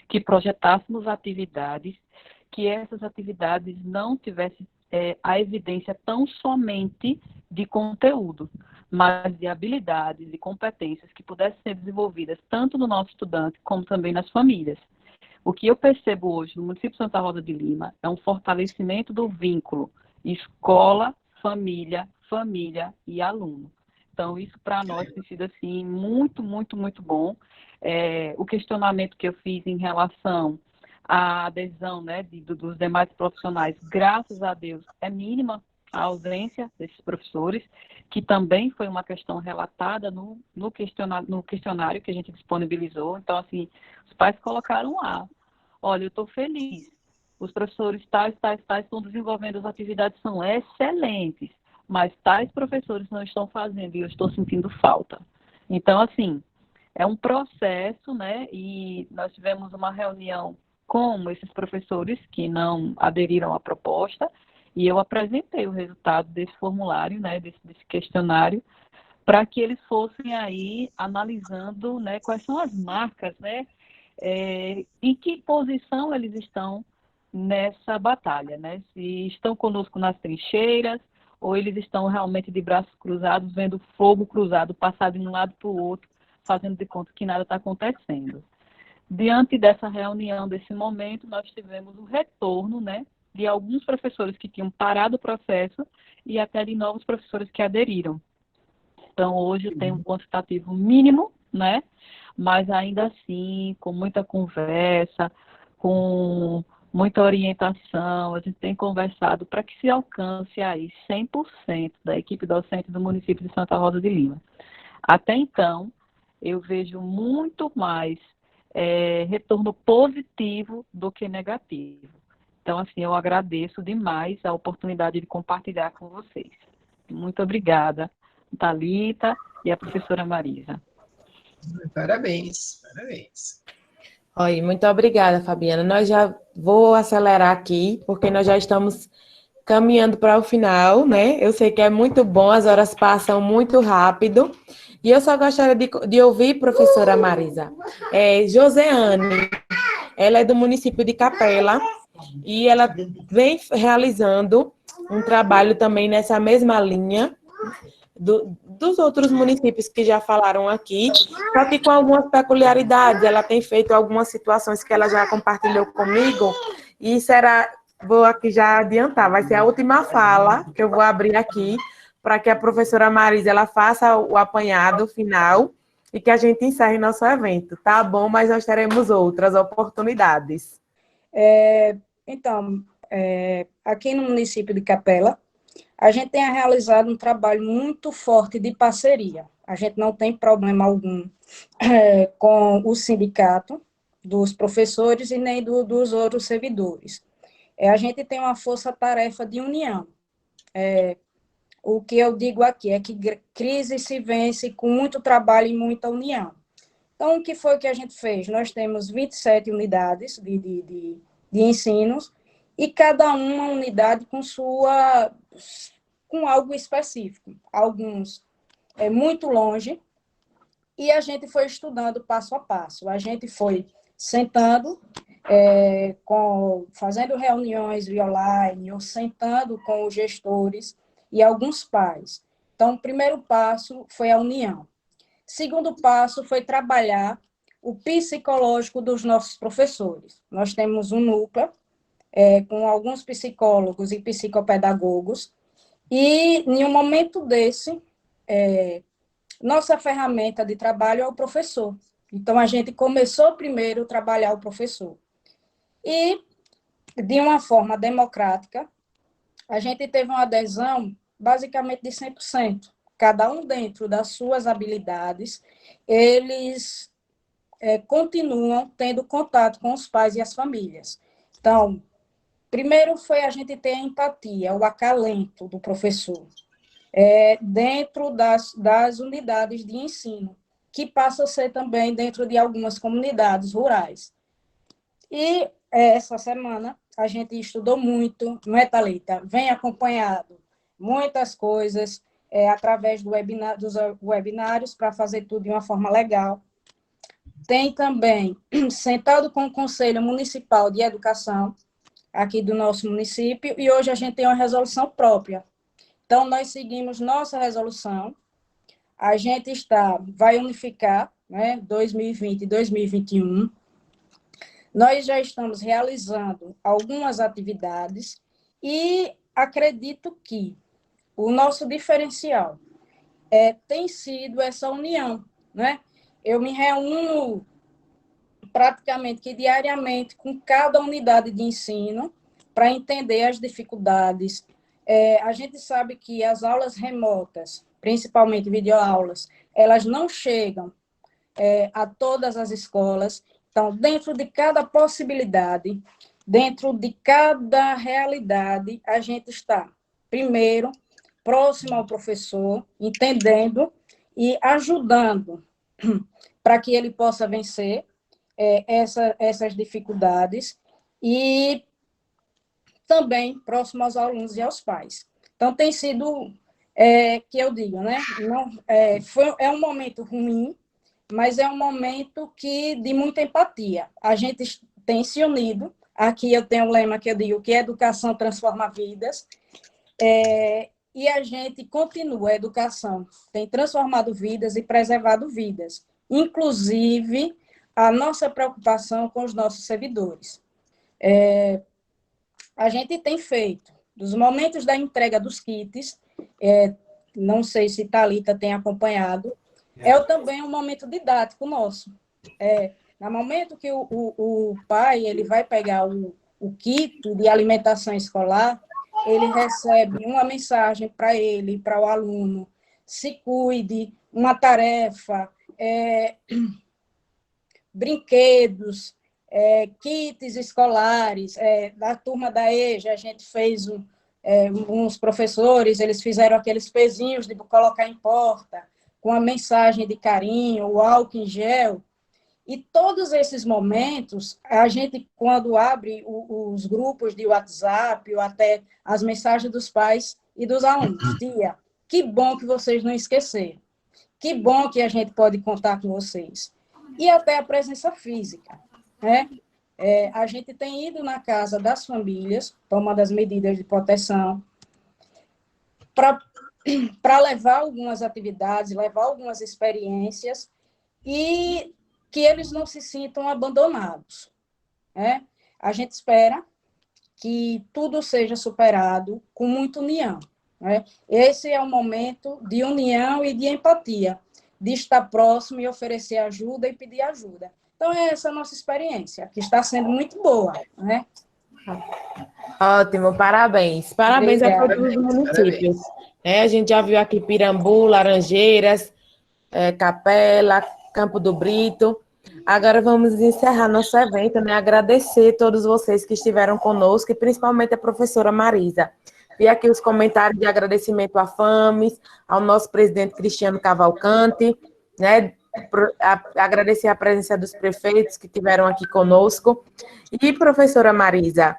que projetássemos atividades, que essas atividades não tivessem a evidência tão somente de conteúdo, mas de habilidades e competências que pudessem ser desenvolvidas tanto no nosso estudante como também nas famílias. O que eu percebo hoje no município de Santa Rosa de Lima é um fortalecimento do vínculo escola, família, família e aluno. Então, isso para nós tem sido assim, muito, muito, muito bom. O questionamento que eu fiz em relação à adesão, né, dos demais profissionais, graças a Deus, é mínima a ausência desses professores, que também foi uma questão relatada no questionário que a gente disponibilizou. Então, assim, os pais colocaram lá, olha, eu estou feliz, os professores tais estão desenvolvendo, as atividades são excelentes, mas tais professores não estão fazendo e eu estou sentindo falta. Então, assim, é um processo, né? E nós tivemos uma reunião com esses professores que não aderiram à proposta e eu apresentei o resultado desse formulário, né? Desse questionário, para que eles fossem aí analisando, né? Quais são as marcas, né? Em que posição eles estão nessa batalha, né? Se estão conosco nas trincheiras ou eles estão realmente de braços cruzados, vendo fogo cruzado passar de um lado para o outro, fazendo de conta que nada está acontecendo. Diante dessa reunião, desse momento, nós tivemos o retorno, né, de alguns professores que tinham parado o processo e até de novos professores que aderiram. Então, hoje eu tenho um quantitativo mínimo, né, mas ainda assim, com muita conversa, com muita orientação, a gente tem conversado para que se alcance aí 100% da equipe docente do município de Santa Rosa de Lima. Até então, eu vejo muito mais retorno positivo do que negativo. Então, assim, eu agradeço demais a oportunidade de compartilhar com vocês. Muito obrigada, Thalita e a professora Marisa. Parabéns, parabéns. Oi, muito obrigada, Fabiana. Nós já vou acelerar aqui, porque nós já estamos caminhando para o final, né? Eu sei que é muito bom, as horas passam muito rápido. E eu só gostaria de ouvir, professora Marisa, Joseane, ela é do município de Capela, e ela vem realizando um trabalho também nessa mesma linha dos outros municípios que já falaram aqui, só que com algumas peculiaridades. Ela tem feito algumas situações que ela já compartilhou comigo, e vou aqui já adiantar, vai ser a última fala que eu vou abrir aqui, para que a professora Marisa ela faça o apanhado final e que a gente encerre nosso evento, tá bom? Mas nós teremos outras oportunidades. Então, aqui no município de Capela, a gente tem realizado um trabalho muito forte de parceria. A gente não tem problema algum com o sindicato dos professores e nem dos outros servidores. A gente tem uma força-tarefa de união. O que eu digo aqui é que crise se vence com muito trabalho e muita união. Então, o que foi que a gente fez? Nós temos 27 unidades de ensinos, e cada uma unidade com algo específico. Alguns muito longe, e a gente foi estudando passo a passo. A gente foi sentando, fazendo reuniões via online, ou sentando com os gestores e alguns pais. Então, o primeiro passo foi a união. Segundo passo foi trabalhar o psicológico dos nossos professores. Nós temos um núcleo com alguns psicólogos e psicopedagogos, e em um momento desse, nossa ferramenta de trabalho é o professor. Então, a gente começou primeiro a trabalhar o professor. E, de uma forma democrática, a gente teve uma adesão basicamente de 100%. Cada um dentro das suas habilidades, eles continuam tendo contato com os pais e as famílias. Então, primeiro foi a gente ter a empatia, o acalento do professor, dentro das unidades de ensino, que passa a ser também dentro de algumas comunidades rurais. E essa semana a gente estudou muito, não é, Thalita? Vem acompanhado muitas coisas através dos webinários para fazer tudo de uma forma legal. Tem também sentado com o Conselho Municipal de Educação, aqui do nosso município, e hoje a gente tem uma resolução própria. Então, nós seguimos nossa resolução, a gente vai unificar, né, 2020 e 2021, nós já estamos realizando algumas atividades e acredito que o nosso diferencial tem sido essa união, né? Eu me reúno praticamente que diariamente com cada unidade de ensino para entender as dificuldades. A gente sabe que as aulas remotas, principalmente videoaulas, elas não chegam a todas as escolas. Então, dentro de cada possibilidade, dentro de cada realidade, a gente está, primeiro, próximo ao professor, entendendo e ajudando para que ele possa vencer essas dificuldades e também próximo aos alunos e aos pais. Então, tem sido, que eu digo, né? Não, é um momento ruim, mas é um momento de muita empatia. A gente tem se unido. Aqui eu tenho um lema que eu digo que educação transforma vidas, e a gente continua. A educação tem transformado vidas e preservado vidas, inclusive a nossa preocupação com os nossos servidores. A gente tem feito, dos momentos da entrega dos kits, não sei se Thalita tem acompanhado, também um momento didático nosso. No momento que o pai ele vai pegar o kit de alimentação escolar, ele recebe uma mensagem para ele, para o aluno: se cuide, uma tarefa, brinquedos, kits escolares. Da turma da EJA, a gente fez uns professores, eles fizeram aqueles pezinhos de colocar em porta, com a mensagem de carinho, o álcool em gel. E todos esses momentos, a gente, quando abre os grupos de WhatsApp, ou até as mensagens dos pais e dos alunos: tia, que bom que vocês não esqueceram, que bom que a gente pode contar com vocês. E até a presença física, né? A gente tem ido na casa das famílias, tomando as medidas de proteção, para levar algumas atividades, levar algumas experiências, e que eles não se sintam abandonados, né? A gente espera que tudo seja superado com muita união, né? Esse é o momento de união e de empatia, de estar próximo e oferecer ajuda e pedir ajuda. Então, essa é a nossa experiência, que está sendo muito boa, né? Ótimo, parabéns. Parabéns a todos os municípios. A gente já viu aqui Pirambu, Laranjeiras, Capela, Campo do Brito. Agora vamos encerrar nosso evento, né? Agradecer a todos vocês que estiveram conosco, e principalmente a professora Marisa. Vi aqui os comentários de agradecimento à FAMES, ao nosso presidente Cristiano Cavalcante, né? Agradecer a presença dos prefeitos que estiveram aqui conosco. E, professora Marisa,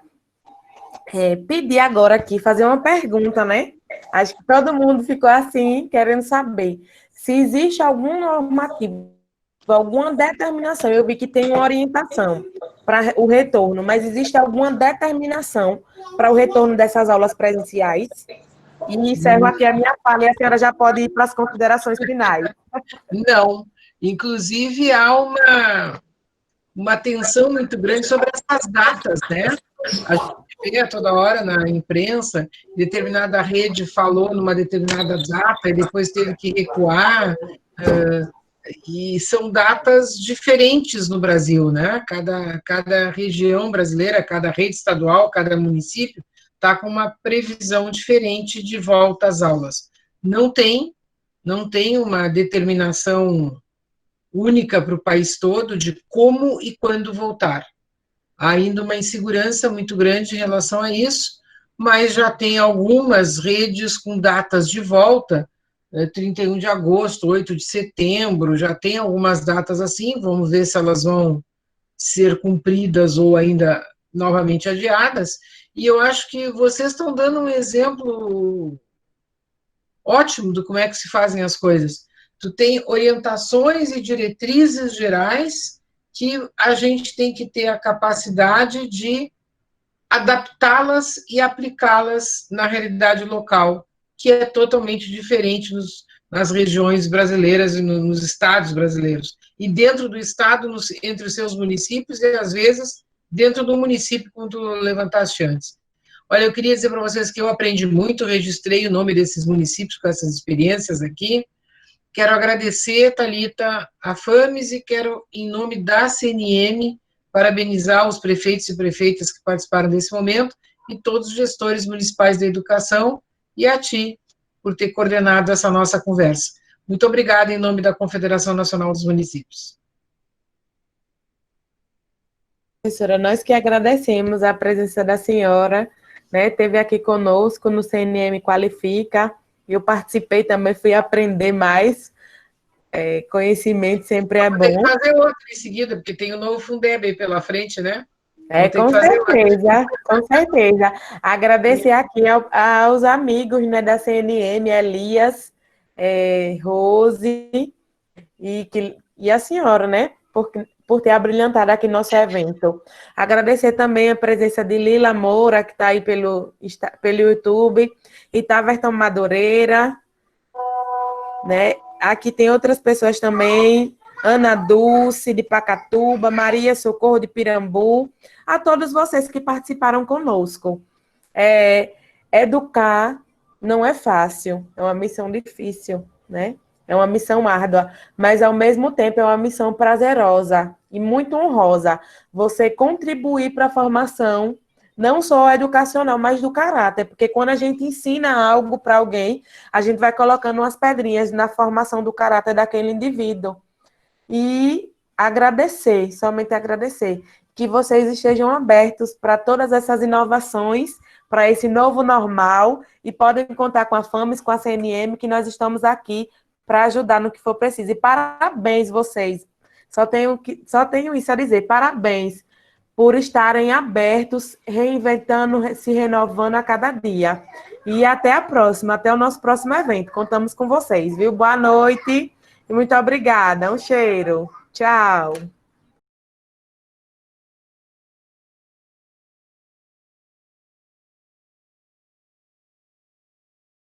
pedir agora aqui, fazer uma pergunta, né? Acho que todo mundo ficou assim, querendo saber se existe algum normativo, alguma determinação. Eu vi que tem uma orientação para o retorno, mas existe alguma determinação para o retorno dessas aulas presenciais? E encerro aqui a minha fala, e a senhora já pode ir para as considerações finais. Não. Inclusive, há uma tensão muito grande sobre essas datas, né? A gente vê toda hora na imprensa, determinada rede falou numa determinada data e depois teve que recuar, e são datas diferentes no Brasil, né? Cada região brasileira, cada rede estadual, cada município está com uma previsão diferente de volta às aulas. Não tem uma determinação única para o país todo de como e quando voltar. Há ainda uma insegurança muito grande em relação a isso, mas já tem algumas redes com datas de volta, 31 de agosto, 8 de setembro, já tem algumas datas assim, vamos ver se elas vão ser cumpridas ou ainda novamente adiadas, e eu acho que vocês estão dando um exemplo ótimo de como é que se fazem as coisas. Tu tem orientações e diretrizes gerais que a gente tem que ter a capacidade de adaptá-las e aplicá-las na realidade local, que é totalmente diferente nas regiões brasileiras e nos estados brasileiros. E dentro do estado, entre os seus municípios, e às vezes dentro do município, como tu levantaste antes. Olha, eu queria dizer para vocês que eu aprendi muito, registrei o nome desses municípios com essas experiências aqui. Quero agradecer, Thalita, a FAMES, e quero, em nome da CNM, parabenizar os prefeitos e prefeitas que participaram desse momento e todos os gestores municipais da educação e a ti por ter coordenado essa nossa conversa. Muito obrigada em nome da Confederação Nacional dos Municípios. Professora, nós que agradecemos a presença da senhora, né? Esteve aqui conosco no CNM Qualifica, eu participei também, fui aprender mais, conhecimento sempre é bom. Tem que fazer outro em seguida, porque tem o novo Fundeb aí pela frente, né? Com certeza, com certeza. Agradecer aqui aos amigos, né, da CNM, Elias, Rose e a senhora, né, por ter abrilhantado aqui nosso evento. Agradecer também a presença de Lila Moura, que está aí pelo YouTube, e Taverton Madureira, né? Aqui tem outras pessoas também, Ana Dulce, de Pacatuba, Maria Socorro, de Pirambu, a todos vocês que participaram conosco. Educar não é fácil, é uma missão difícil, né? É uma missão árdua, mas ao mesmo tempo é uma missão prazerosa e muito honrosa. Você contribuir para a formação, não só educacional, mas do caráter, porque quando a gente ensina algo para alguém, a gente vai colocando umas pedrinhas na formação do caráter daquele indivíduo. E agradecer, somente agradecer, que vocês estejam abertos para todas essas inovações, para esse novo normal, e podem contar com a FAMES, com a CNM, que nós estamos aqui para ajudar no que for preciso. E parabéns vocês, só tenho isso a dizer, parabéns por estarem abertos, reinventando, se renovando a cada dia. E até a próxima, até o nosso próximo evento. Contamos com vocês, viu? Boa noite e muito obrigada. Um cheiro. Tchau.